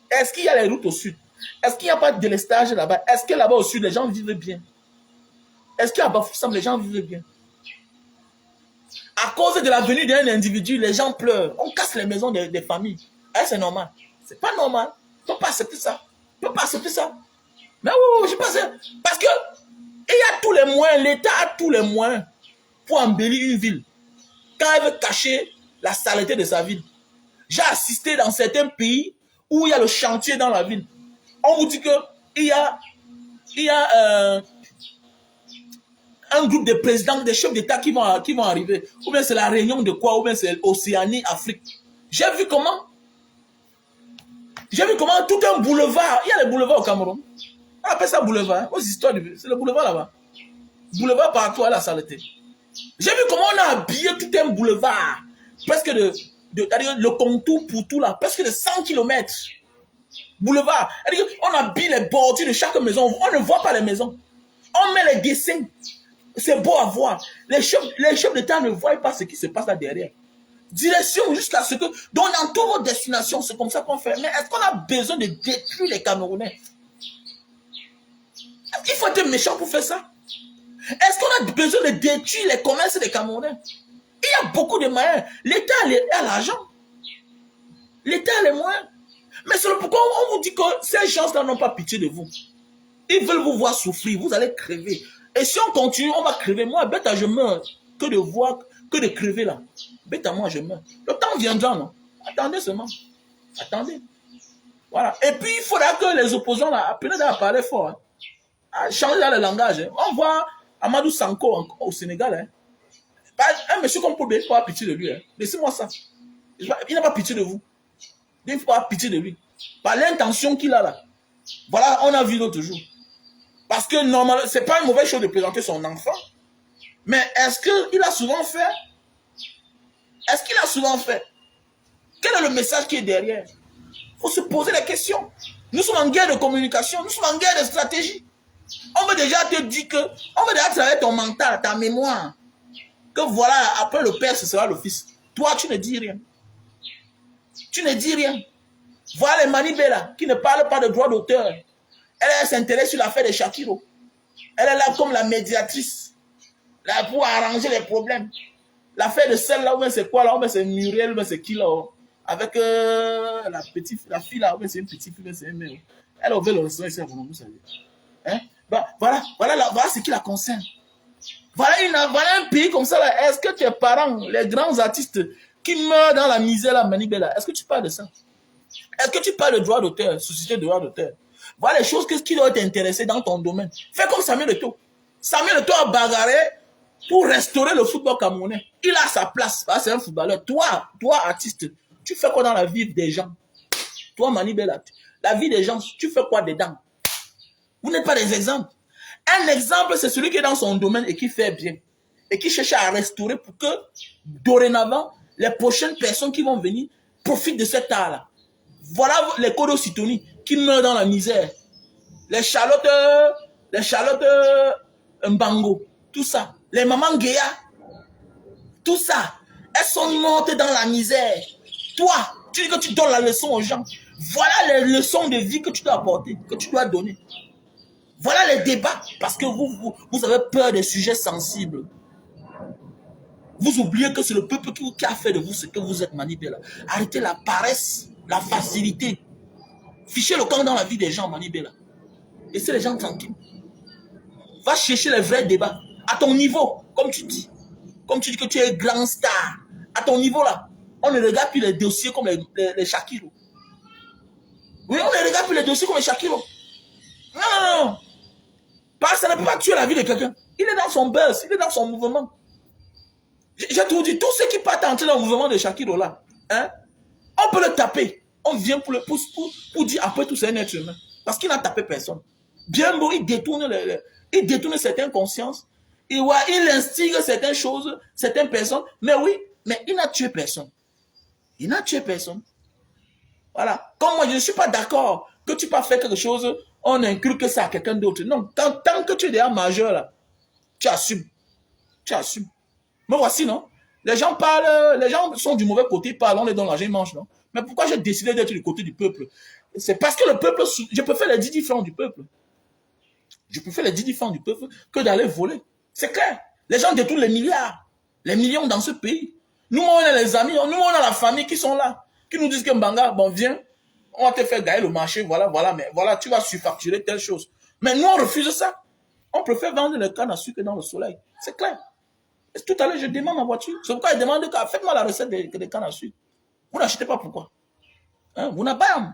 Est-ce qu'il y a les routes au sud? Est-ce qu'il n'y a pas de délestage là-bas? Est-ce que là-bas au sud, les gens vivent bien? Est-ce qu'à Bafoussam, les gens vivent bien? À cause de la venue d'un individu, les gens pleurent. On casse les maisons des familles. C'est normal. C'est pas normal. Il ne faut pas accepter ça. Mais oui, je pense. Parce que il y a tous les moyens, l'État a tous les moyens pour embellir une ville. Quand il veut cacher la saleté de sa ville. J'ai assisté dans certains pays où il y a le chantier dans la ville. On vous dit qu'il y a un groupe de présidents, des chefs d'État qui vont arriver. Ou bien c'est la réunion de quoi? Ou bien c'est l'Océanie, Afrique. J'ai vu comment tout un boulevard. Il y a les boulevards au Cameroun. On appelle ça boulevard. Aux histoires c'est le boulevard là-bas. Boulevard partout à la saleté. J'ai vu comment on a habillé tout un boulevard. Presque le contour pour tout là. Presque de 100 km. Boulevard. On habille les bordures de chaque maison. On ne voit pas les maisons. On met les dessins. C'est beau à voir. Les chefs d'État ne voient pas ce qui se passe là derrière. Direction jusqu'à ce que... Donc dans toutes vos destinations, c'est comme ça qu'on fait. Mais est-ce qu'on a besoin de détruire les Camerounais? Est-ce qu'il faut être méchant pour faire ça? Est-ce qu'on a besoin de détruire les commerces des Camerounais? Il y a beaucoup de moyens. L'État a l'argent. L'État a les moyens. Mais c'est pourquoi on vous dit que ces gens-là n'ont pas pitié de vous. Ils veulent vous voir souffrir. Vous allez crever. Et si on continue, on va crever. Moi, bête, je meurs. Que de crever là. Bête, moi, je meurs. Le temps viendra, non? Attendez seulement. Attendez. Voilà. Et puis, il faudra que les opposants là, appellent à parler fort. Hein. À changer dans le langage. Hein. On voit Amadou Sanko au Sénégal. Hein. Un monsieur comme Paul Biya, il n'a pas pitié de lui. Hein. Laissez-moi ça. Il n'a pas pitié de vous. Il ne faut pas avoir pitié de lui. Par l'intention qu'il a là. Voilà, on a vu l'autre jour. Parce que normalement, ce n'est pas une mauvaise chose de présenter son enfant. Mais est-ce qu'il a souvent fait? Est-ce qu'il a souvent fait? Quel est le message qui est derrière? Il faut se poser la question. Nous sommes en guerre de communication, nous sommes en guerre de stratégie. On veut déjà te dire que, on veut déjà travailler ton mental, ta mémoire. Que voilà, après le père, ce sera le fils. Toi, tu ne dis rien. Tu ne dis rien. Voilà les Manibela qui ne parlent pas de droit d'auteur. Elle s'intéresse sur l'affaire de Shakiro. Elle est là comme la médiatrice. Là pour arranger les problèmes. L'affaire de celle-là, c'est quoi là? C'est Muriel, c'est qui là? Avec la fille là, c'est une petite fille, c'est une mère. Elle a ouvert le restaurant ici à Bonobo, ça veut dire. Hein? Voilà ce qui la concerne. Voilà un pays comme ça là. Est-ce que tes parents, les grands artistes qui meurent dans la misère là, Manibela, est-ce que tu parles de ça? Est-ce que tu parles de droit d'auteur, société de droit d'auteur? Voilà les choses qui doivent t'intéresser dans ton domaine. Fais comme Samuel Eto'o. Samuel Eto'o a bagarré pour restaurer le football camerounais. Il a sa place. C'est un footballeur. Toi, artiste, tu fais quoi dans la vie des gens? Toi, Manibela, la vie des gens, tu fais quoi dedans? Vous n'êtes pas des exemples. Un exemple, c'est celui qui est dans son domaine et qui fait bien. Et qui cherche à restaurer pour que, dorénavant, les prochaines personnes qui vont venir profitent de cet art-là. Voilà les Kodo Sitoni qui meurent dans la misère. Les Charlotte Mbango, tout ça. Les mamans Guéa, tout ça. Elles sont mortes dans la misère. Toi, tu dis que tu donnes la leçon aux gens. Voilà les leçons de vie que tu dois apporter, que tu dois donner. Voilà les débats, parce que vous avez peur des sujets sensibles. Vous oubliez que c'est le peuple qui a fait de vous ce que vous êtes, Manibela. Arrêtez la paresse, la facilité. Fichez le camp dans la vie des gens, Manibela. Laissez les gens tranquilles. Va chercher les vrais débats. À ton niveau, comme tu dis. Comme tu dis que tu es grand star. À ton niveau là, on ne regarde plus les dossiers comme les Shakiro. Oui, on ne regarde plus les dossiers comme les Shakiro. Non. Parce que ça ne peut pas tuer la vie de quelqu'un. Il est dans son buzz, il est dans son mouvement. J'ai tout dit, tous ceux qui partent entrer dans le mouvement de Shakiro là, hein, on peut le taper. On vient pour dire après tout c'est un être humain. Parce qu'il n'a tapé personne. Bien beau, il détourne certaines consciences. Il instigue certaines choses, certaines personnes. Mais oui, mais il n'a tué personne. Il n'a tué personne. Voilà. Comme moi, je ne suis pas d'accord que tu peux faire quelque chose, on inculque ça à quelqu'un d'autre. Non, tant que tu es déjà majeur là, tu assumes. Tu assumes. Mais voici, non? Les gens parlent, les gens sont du mauvais côté, parlent, on est dans l'argent, ils mangent, non? Mais pourquoi j'ai décidé d'être du côté du peuple? C'est parce que le peuple, je préfère les 10 francs du peuple. Je préfère les 10 francs du peuple que d'aller voler. C'est clair. Les gens détournent les milliards, les millions dans ce pays. Nous, on a les amis, nous, on a la famille qui sont là, qui nous disent que Mbanga, bon, viens, on va te faire gagner le marché, voilà, mais voilà, tu vas surfacturer telle chose. Mais nous, on refuse ça. On préfère vendre le canne à sucre dans le soleil. C'est clair. Et tout à l'heure, je demande ma voiture. C'est pourquoi je demande, faites-moi la recette des cannes à sucre. Vous n'achetez pas pourquoi? Hein? Vous n'avez pas.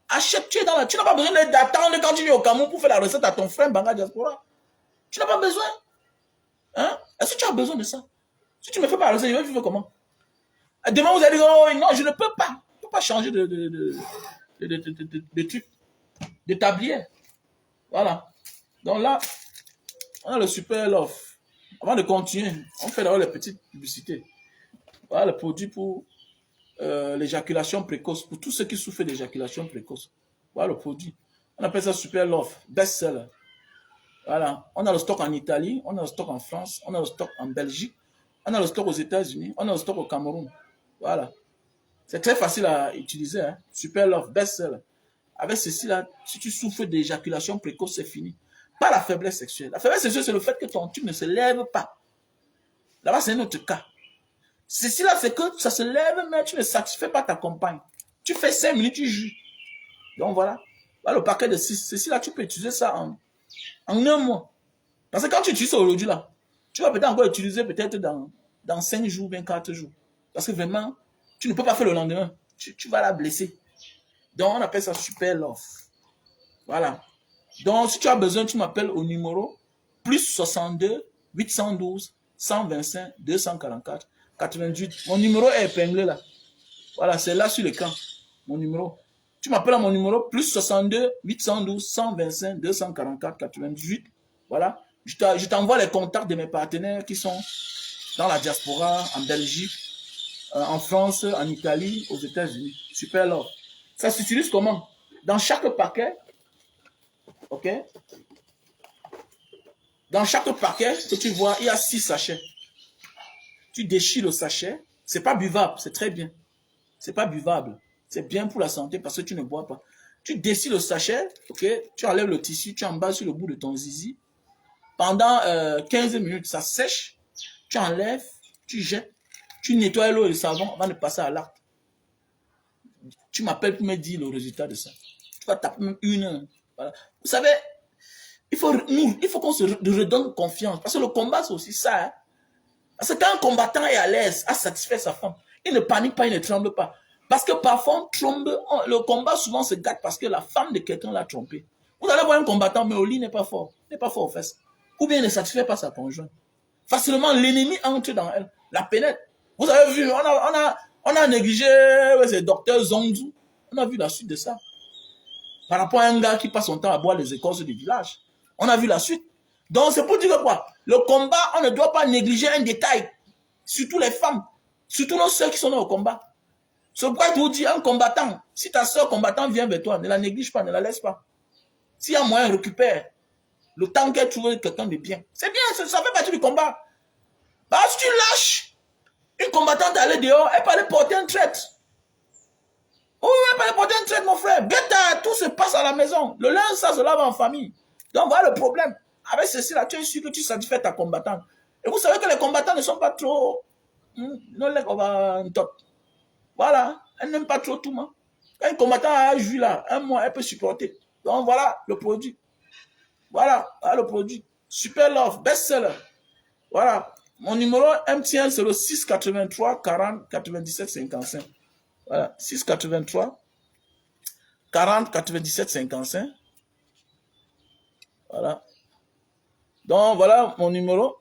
Achète, tu n'as pas besoin d'attendre quand tu viens au Cameroun pour faire la recette à ton frère Mbanga Diaspora. Tu n'as pas besoin. Hein? Est-ce que tu as besoin de ça? Si tu ne me fais pas la recette, je vais vivre comment? Demain, vous allez dire, oh non, je ne peux pas. Je ne peux pas changer de truc, de tablière. Voilà. Donc là, on a le super love. Avant de continuer, on fait d'abord les petites publicités. Voilà le produit pour l'éjaculation précoce, pour tous ceux qui souffrent d'éjaculation précoce. Voilà le produit. On appelle ça super love, best seller. Voilà. On a le stock en Italie, on a le stock en France, on a le stock en Belgique, on a le stock aux États-Unis, on a le stock au Cameroun. Voilà. C'est très facile à utiliser. Hein? Super love, best seller. Avec ceci là, si tu souffres d'éjaculation précoce, c'est fini. Pas la faiblesse sexuelle. La faiblesse sexuelle, c'est le fait que ton tube ne se lève pas. Là-bas, c'est un autre cas. Ceci là, c'est que ça se lève, mais tu ne satisfais pas ta compagne. Tu fais 5 minutes, tu joues. Donc voilà. Voilà le paquet de 6. Ceci là, tu peux utiliser ça en 1 mois. Parce que quand tu utilises ça aujourd'hui là, tu vas peut-être encore utiliser peut-être dans 5 jours, bien 4 jours. Parce que vraiment, tu ne peux pas faire le lendemain. Tu vas la blesser. Donc on appelle ça super love. Voilà. Donc si tu as besoin, tu m'appelles au numéro plus 62 812 125 244 88. Mon numéro est épinglé là. Voilà, c'est là sur l'écran. mon numéro. Tu m'appelles à mon numéro, plus 62 812 125 244 98. Voilà. Je t'envoie les contacts de mes partenaires qui sont dans la diaspora, en Belgique, en France, en Italie, aux États-Unis. Super Love. Ça s'utilise comment? Dans chaque paquet, ok? Dans chaque paquet que tu vois, il y a 6 sachets. Tu déchires le sachet. C'est pas buvable, c'est très bien. C'est pas buvable. C'est bien pour la santé parce que tu ne bois pas. Tu déchires le sachet, ok? Tu enlèves le tissu, tu emballes sur le bout de ton zizi. Pendant 15 minutes, ça sèche. Tu enlèves, tu jettes, tu nettoies l'eau et le savon avant de passer à l'acte. Tu m'appelles pour me dire le résultat de ça. Tu vas taper même 1 heure. Voilà. Vous savez, il faut qu'on se redonne confiance. Parce que le combat, c'est aussi ça. Hein? Parce que quand un combattant est à l'aise, à satisfaire sa femme, il ne panique pas, il ne tremble pas. Parce que parfois, on trompe, le combat souvent se gâte parce que la femme de quelqu'un l'a trompé. Vous allez voir un combattant, mais au lit n'est pas fort. Il n'est pas fort aux fesses. Ou bien il ne satisfait pas sa conjointe. Facilement, l'ennemi entre dans elle, la pénètre. Vous avez vu, on a négligé ces docteurs Zongzou. On a vu la suite de ça. Par rapport à un gars qui passe son temps à boire les écorces du village. On a vu la suite. Donc, c'est pour dire que quoi? Le combat, on ne doit pas négliger un détail. Surtout les femmes. Surtout nos soeurs qui sont dans le combat. C'est pourquoi je vous dis, un combattant, si ta soeur combattant vient vers toi, ne la néglige pas, ne la laisse pas. S'il y a moyen, récupère. Le temps qu'elle trouve quelqu'un de bien. C'est bien, ça fait partie du combat. Bah, si tu lâches une combattante à aller dehors, elle peut aller porter un traite. Oh, elle peut aller porter un traite, mon frère. Bêta, tout se passe à la maison. Le linge, ça se lave en famille. Donc, voilà le problème. Avec ceci là, tu es sûr que tu satisfais ta combattante. Et vous savez que les combattants ne sont pas trop... Voilà, elle n'aime pas trop tout, moi. Quand un combattant a joué là, 1 mois, elle peut supporter. Donc, voilà le produit. Voilà le produit. Super Love, best-seller. Voilà. Mon numéro MTN, c'est le 683 40 97 55. Voilà. 683 40 97 55. Voilà. Donc, voilà mon numéro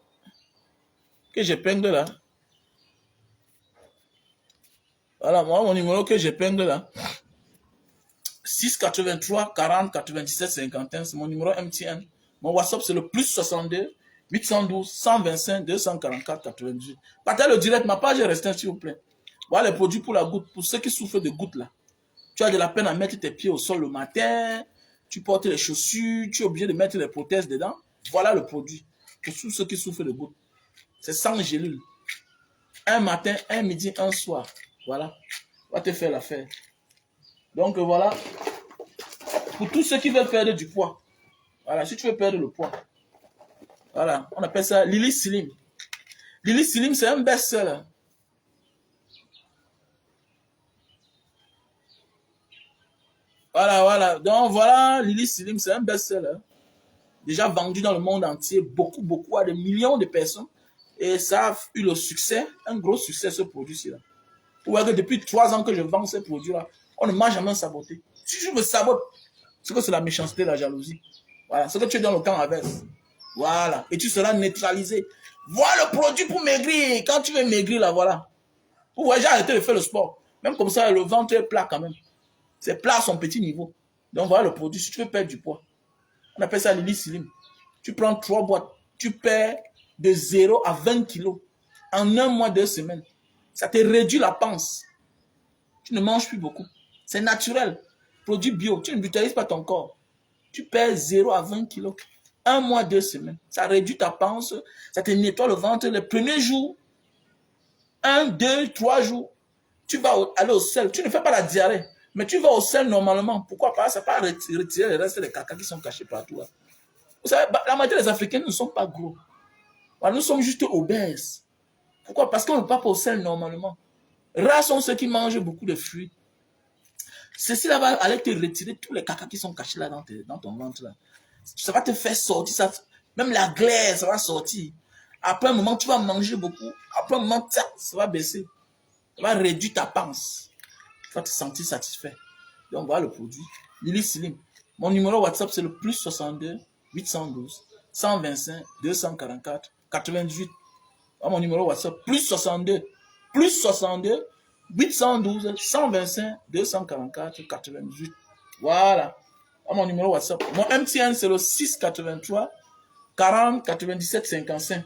que j'épingle là. Voilà, moi, mon numéro que j'épingle là. 683 40 97 51, c'est mon numéro MTN. Mon WhatsApp, c'est le plus 62 812 125 244 98. Partagez le direct, ma page est restée, s'il vous plaît. Voilà les produits pour la goutte, pour ceux qui souffrent de gouttes là. Tu as de la peine à mettre tes pieds au sol le matin, tu portes les chaussures, tu es obligé de mettre les prothèses dedans. Voilà le produit pour tous ceux qui souffrent de gouttes. C'est 100 gélules. Un matin, un midi, un soir. Voilà. Va te faire l'affaire. Donc voilà. Pour tous ceux qui veulent perdre du poids. Voilà, si tu veux perdre le poids. Voilà, on appelle ça Lily Slim. Lily Slim, c'est un best-seller. Voilà. Donc voilà, Lily Slim, c'est un best-seller. Déjà vendu dans le monde entier, beaucoup à des millions de personnes. Et ça a eu le succès, un gros succès, ce produit-ci. Vous voyez que depuis 3 ans que je vends ce produit-là, on ne m'a jamais saboté. Si je me sabote, c'est que c'est la méchanceté, la jalousie. Voilà, c'est que tu es dans le camp inverse. Voilà, et tu seras neutralisé. Voilà le produit pour maigrir. Quand tu veux maigrir, là, voilà. Vous voyez, j'ai arrêté de faire le sport. Même comme ça, le ventre est plat quand même. C'est plat à son petit niveau. Donc voilà le produit. Si tu veux perdre du poids, on appelle ça Lily Slim. Tu prends 3 boîtes. Tu perds de 0 à 20 kilos en 1 mois, 2 semaines. Ça te réduit la panse. Tu ne manges plus beaucoup. C'est naturel. Produit bio. Tu ne brutalises pas ton corps. Tu perds 0 à 20 kilos. 1 mois, 2 semaines. Ça réduit ta panse. Ça te nettoie le ventre. Les premiers jours, 1, 2, 3 jours, tu vas aller au sel. Tu ne fais pas la diarrhée. Mais tu vas au sel normalement. Pourquoi pas? Ça va retirer les restes des caca qui sont cachés partout. Là. Vous savez, la majorité des Africains ne sont pas gros. Alors, nous sommes juste obèses. Pourquoi? Parce qu'on ne va pas au sel normalement. Rares sont ceux qui mangent beaucoup de fruits. Ceci là va aller te retirer tous les caca qui sont cachés là dans ton ventre. Là. Ça va te faire sortir. Ça, même la glaise, ça va sortir. Après un moment, tu vas manger beaucoup. Après un moment, ça va baisser. Ça va réduire ta panse. Tu vas te sentir satisfait. Donc voilà le produit. Lily Slim. Mon numéro WhatsApp, c'est le plus 62 812 125 244 98. Voilà mon numéro WhatsApp. Plus 62 812 125 244 98. Voilà. À mon numéro WhatsApp. Mon MTN, c'est le 683 40 97 55.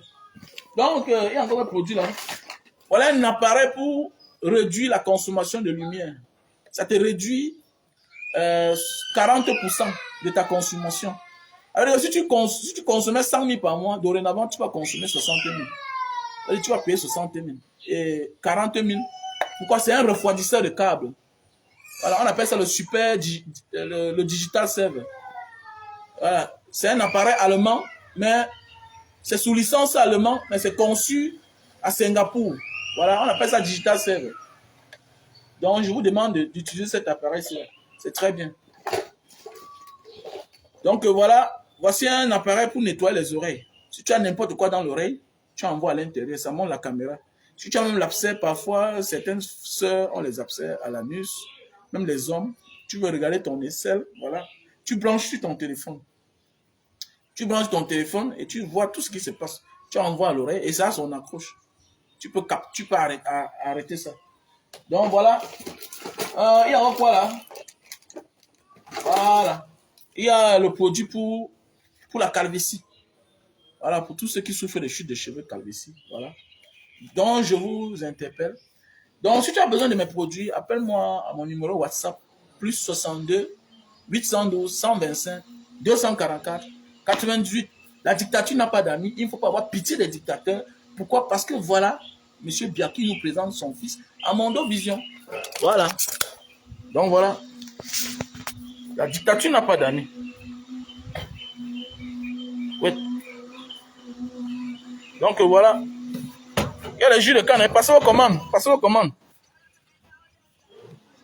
Donc, il y a encore un produit là. Voilà un appareil pour réduire la consommation de lumière. Ça te réduit 40% de ta consommation. Alors, si tu consommais 100 000 par mois, dorénavant, tu vas consommer 60 000. Alors, tu vas payer 60 000 et 40 000. Pourquoi? C'est un refroidisseur de câble. Alors, on appelle ça le Digital Server. Voilà. C'est un appareil allemand, mais c'est sous licence allemande, mais c'est conçu à Singapour. Voilà, on appelle ça Digital Server. Donc, je vous demande d'utiliser cet appareil-ci. C'est très bien. Donc, voilà. Voici un appareil pour nettoyer les oreilles. Si tu as n'importe quoi dans l'oreille, tu envoies à l'intérieur. Ça monte la caméra. Si tu as même l'abcès, parfois, certaines sœurs ont les abcès à l'anus. Même les hommes. Tu veux regarder ton aisselle. Voilà. Tu branches sur ton téléphone. Tu branches ton téléphone et tu vois tout ce qui se passe. Tu envoies à l'oreille et ça a son accroche. Tu peux arrêter ça. Donc voilà. Il y a quoi là? Voilà. Il y a le produit pour la calvitie. Voilà, pour tous ceux qui souffrent de chute de cheveux, calvitie. Voilà. Donc je vous interpelle. Donc si tu as besoin de mes produits, appelle-moi à mon numéro WhatsApp plus 62 812 125 244 98. La dictature n'a pas d'amis. Il ne faut pas avoir pitié des dictateurs. Pourquoi? Parce que voilà, M. Biaki nous présente son fils Amando Vision. Voilà. Donc voilà. La dictature n'a pas d'amis. Ouais. Donc voilà. Il y a les jus de canne. Passez vos commandes. Passez vos commandes.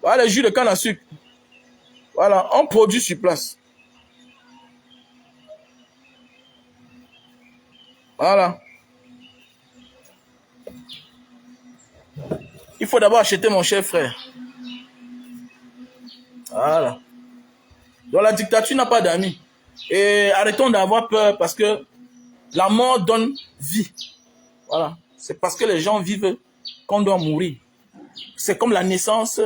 Voilà les jus de canne à sucre. Voilà. On produit sur place. Voilà. Il faut d'abord acheter mon cher frère. Voilà. Donc la dictature n'a pas d'amis. Et arrêtons d'avoir peur parce que la mort donne vie. Voilà. C'est parce que les gens vivent qu'on doit mourir. C'est comme la naissance.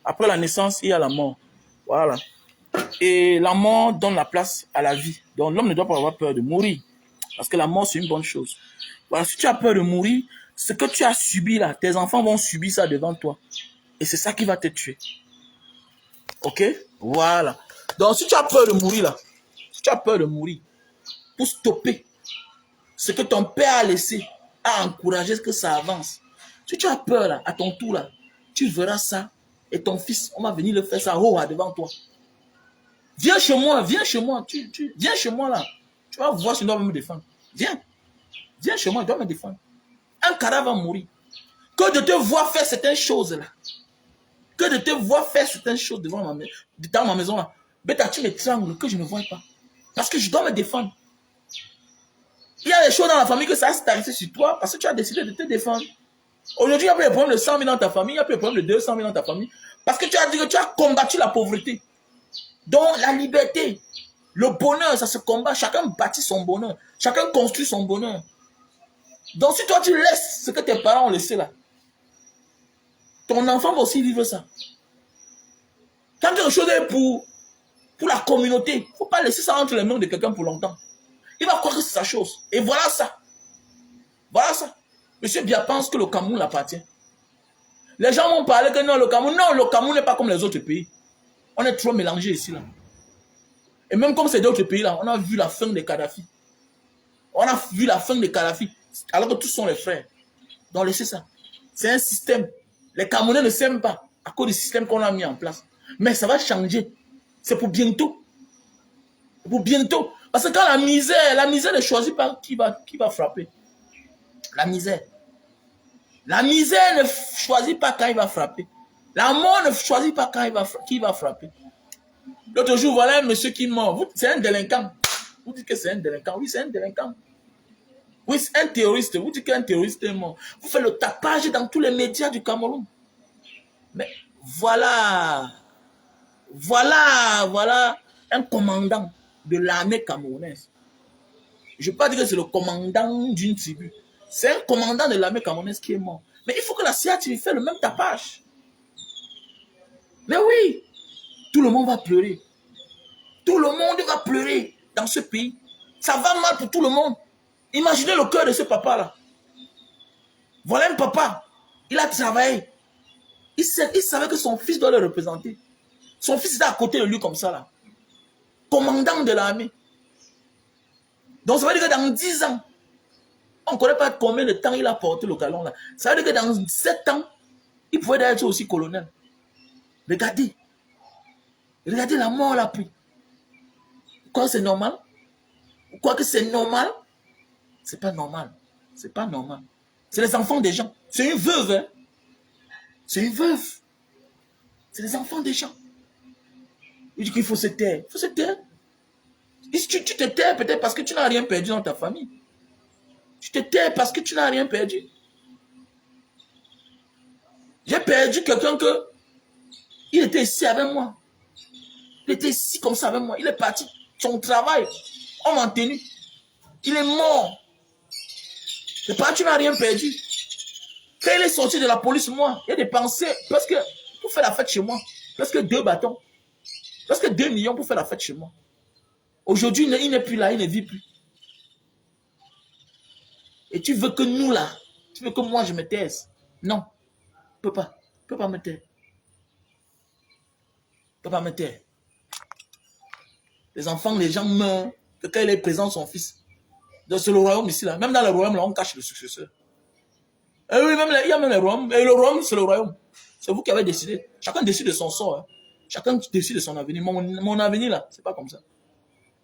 Après la naissance, il y a la mort. Voilà. Et la mort donne la place à la vie. Donc l'homme ne doit pas avoir peur de mourir. Parce que la mort, c'est une bonne chose. Voilà. Si tu as peur de mourir, ce que tu as subi là, tes enfants vont subir ça devant toi. Et c'est ça qui va te tuer. Ok? Voilà. Donc si tu as peur de mourir là, si tu as peur de mourir, pour stopper ce que ton père a laissé, a encouragé que ça avance. Si tu as peur là, à ton tour là, tu verras ça et ton fils, on va venir le faire ça devant toi. Viens chez moi, viens chez moi, viens chez moi là. Tu vas voir si tu dois me défendre. Viens chez moi, tu dois me défendre. Un cadavre va mourir. Que de te voir faire certaines choses là. Que de te voir faire certaines choses dans ma maison là. Bêta, tu m'étrangles que je ne vois pas. Parce que je dois me défendre. Il y a des choses dans la famille que ça s'est arrivé sur toi parce que tu as décidé de te défendre. Aujourd'hui, il n'y a plus de problème de 100 000 dans ta famille, il n'y a plus de problème de 200 000 dans ta famille. Parce que tu as dit que tu as combattu la pauvreté. Donc, la liberté, le bonheur, ça se combat. Chacun bâtit son bonheur. Chacun construit son bonheur. Donc, si toi, tu laisses ce que tes parents ont laissé là, ton enfant va aussi vivre ça. Quand quelque chose est pour la communauté, il ne faut pas laisser ça entre les mains de quelqu'un pour longtemps. Il va croire que c'est sa chose. Et voilà ça. Voilà ça. Monsieur Bia pense que le Cameroun l'appartient. Les gens vont parler que non, le Cameroun n'est pas comme les autres pays. On est trop mélangés ici là. Et même comme c'est d'autres pays là, on a vu la fin des Kadhafi. On a vu la fin des Kadhafi. Alors que tous sont les frères. Donc laissez ça. C'est un système. Les Camerounais ne s'aiment pas à cause du système qu'on a mis en place. Mais ça va changer. C'est pour bientôt. Pour bientôt. Parce que quand la misère ne choisit pas qui va frapper. La misère. La misère ne choisit pas quand il va frapper. La mort ne choisit pas quand qui va frapper. L'autre jour, voilà un monsieur qui mort. C'est un délinquant. Vous dites que c'est un délinquant. Oui, c'est un délinquant. Oui, c'est un terroriste. Vous dites qu'un terroriste est mort. Vous faites le tapage dans tous les médias du Cameroun. Mais voilà un commandant de l'armée camerounaise. Je ne veux pas dire que c'est le commandant d'une tribu. C'est un commandant de l'armée camerounaise qui est mort. Mais il faut que la CIA fasse le même tapage. Mais oui, tout le monde va pleurer. Tout le monde va pleurer dans ce pays. Ça va mal pour tout le monde. Imaginez le cœur de ce papa-là. Voilà un papa. Il a travaillé. Il savait que son fils doit le représenter. Son fils était à côté de lui comme ça, là. Commandant de l'armée. Donc ça veut dire que dans 10 ans, on ne connaît pas combien de temps il a porté le galon, là. Ça veut dire que dans 7 ans, il pouvait être aussi colonel. Regardez. Regardez la mort l'a pris. Quoi, c'est normal? Quoi que c'est normal? C'est pas normal. C'est pas normal. C'est les enfants des gens. C'est une veuve, hein? C'est une veuve. C'est les enfants des gens. Il dit qu'il faut se taire. Il faut se taire. Tu te tais peut-être parce que tu n'as rien perdu dans ta famille. Tu te tais parce que tu n'as rien perdu. J'ai perdu quelqu'un que il était ici avec moi. Il était ici comme ça avec moi. Il est parti. Son travail, on m'a tenu. Il est mort. C'est pas tu n'as rien perdu. Quand il est sorti de la police, moi, il a dépensé parce que pour faire la fête chez moi, presque 2 bâtons. Presque 2 millions pour faire la fête chez moi. Aujourd'hui, il n'est plus là, il ne vit plus. Et tu veux que nous là, tu veux que moi je me taise? Non, je ne peux pas me taire. Je ne peux pas me taire. Les enfants, les gens meurent que quand il est présent son fils. C'est le royaume ici là. Même dans le royaume là, on cache le successeur. Et oui, il y a même le royaume. Et le royaume, c'est le royaume. C'est vous qui avez décidé. Chacun décide de son sort. Hein. Chacun décide de son avenir. Mon avenir là, c'est pas comme ça.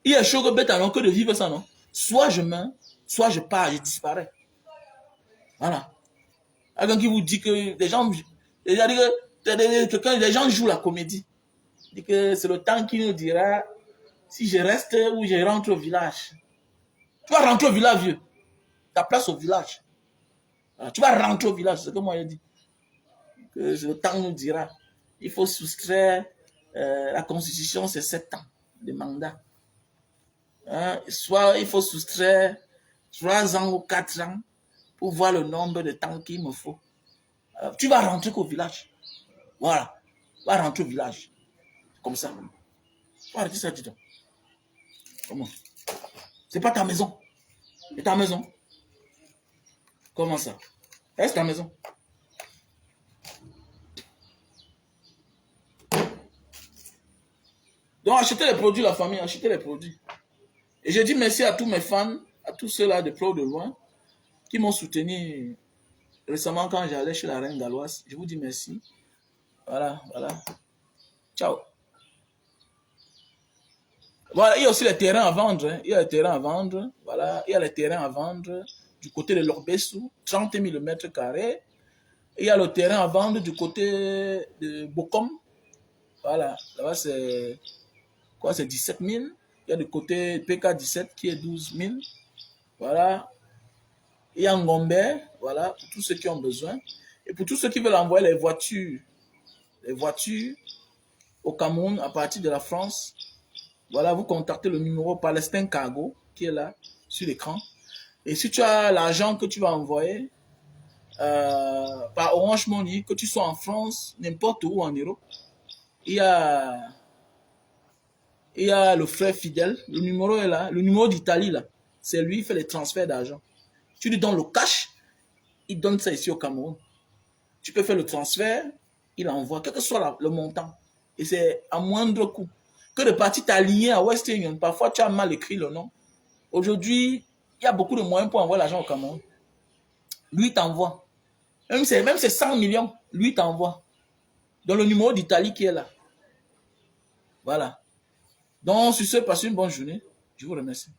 Il y a chaud que bête alors que de vivre ça, non? Soit je meurs, soit je pars, je disparais. Voilà. Quelqu'un qui vous dit que les gens, les gens jouent la comédie. Il dit que c'est le temps qui nous dira si je reste ou je rentre au village. Tu vas rentrer au village, vieux. Ta place au village. Alors, tu vas rentrer au village, c'est ce que moi j'ai dit. Que le temps nous dira. Il faut soustraire la constitution, c'est 7 ans de mandat. Hein? Soit il faut soustraire 3 ans ou 4 ans pour voir le nombre de temps qu'il me faut. Alors, tu vas rentrer qu'au village. Voilà. Tu vas rentrer au village. Comme ça. Tu vas arrêter ça, dis donc. Comment? C'est pas ta maison. C'est ta maison. Comment ça? C'est ta maison. Donc, achetez les produits, la famille, achetez les produits. Et je dis merci à tous mes fans, à tous ceux-là de près ou de loin, qui m'ont soutenu récemment quand j'allais chez la reine galloise. Je vous dis merci. Voilà, voilà. Ciao. Voilà, il y a aussi les terrains à vendre. Hein. Il y a les terrains à vendre. Voilà, il y a les terrains à vendre du côté de l'Orbessou, 30 000 mètres carrés. Il y a le terrain à vendre du côté de Bokom. Voilà, là-bas c'est quoi? C'est 17 000. Il y a du côté PK17 qui est 12 000. Voilà. Il y a Ngombe, voilà, pour tous ceux qui ont besoin. Et pour tous ceux qui veulent envoyer les voitures au Cameroun à partir de la France, voilà, vous contactez le numéro Palestine Cargo qui est là sur l'écran. Et si tu as l'argent que tu vas envoyer par Orange Money, que tu sois en France, n'importe où en Europe, il y a le frère fidèle, le numéro est là, le numéro d'Italie là, c'est lui qui fait les transferts d'argent. Tu lui donnes le cash, il donne ça ici au Cameroun. Tu peux faire le transfert, il envoie, quel que soit le montant. Et c'est à moindre coût. Que de partir t'aligner à Western Union, parfois tu as mal écrit le nom. Aujourd'hui, il y a beaucoup de moyens pour envoyer l'argent au Cameroun. Lui t'envoie. Même c'est 100 millions, lui t'envoie. Dans le numéro d'Italie qui est là. Voilà. Donc, sur ce, passez une bonne journée. Je vous remercie.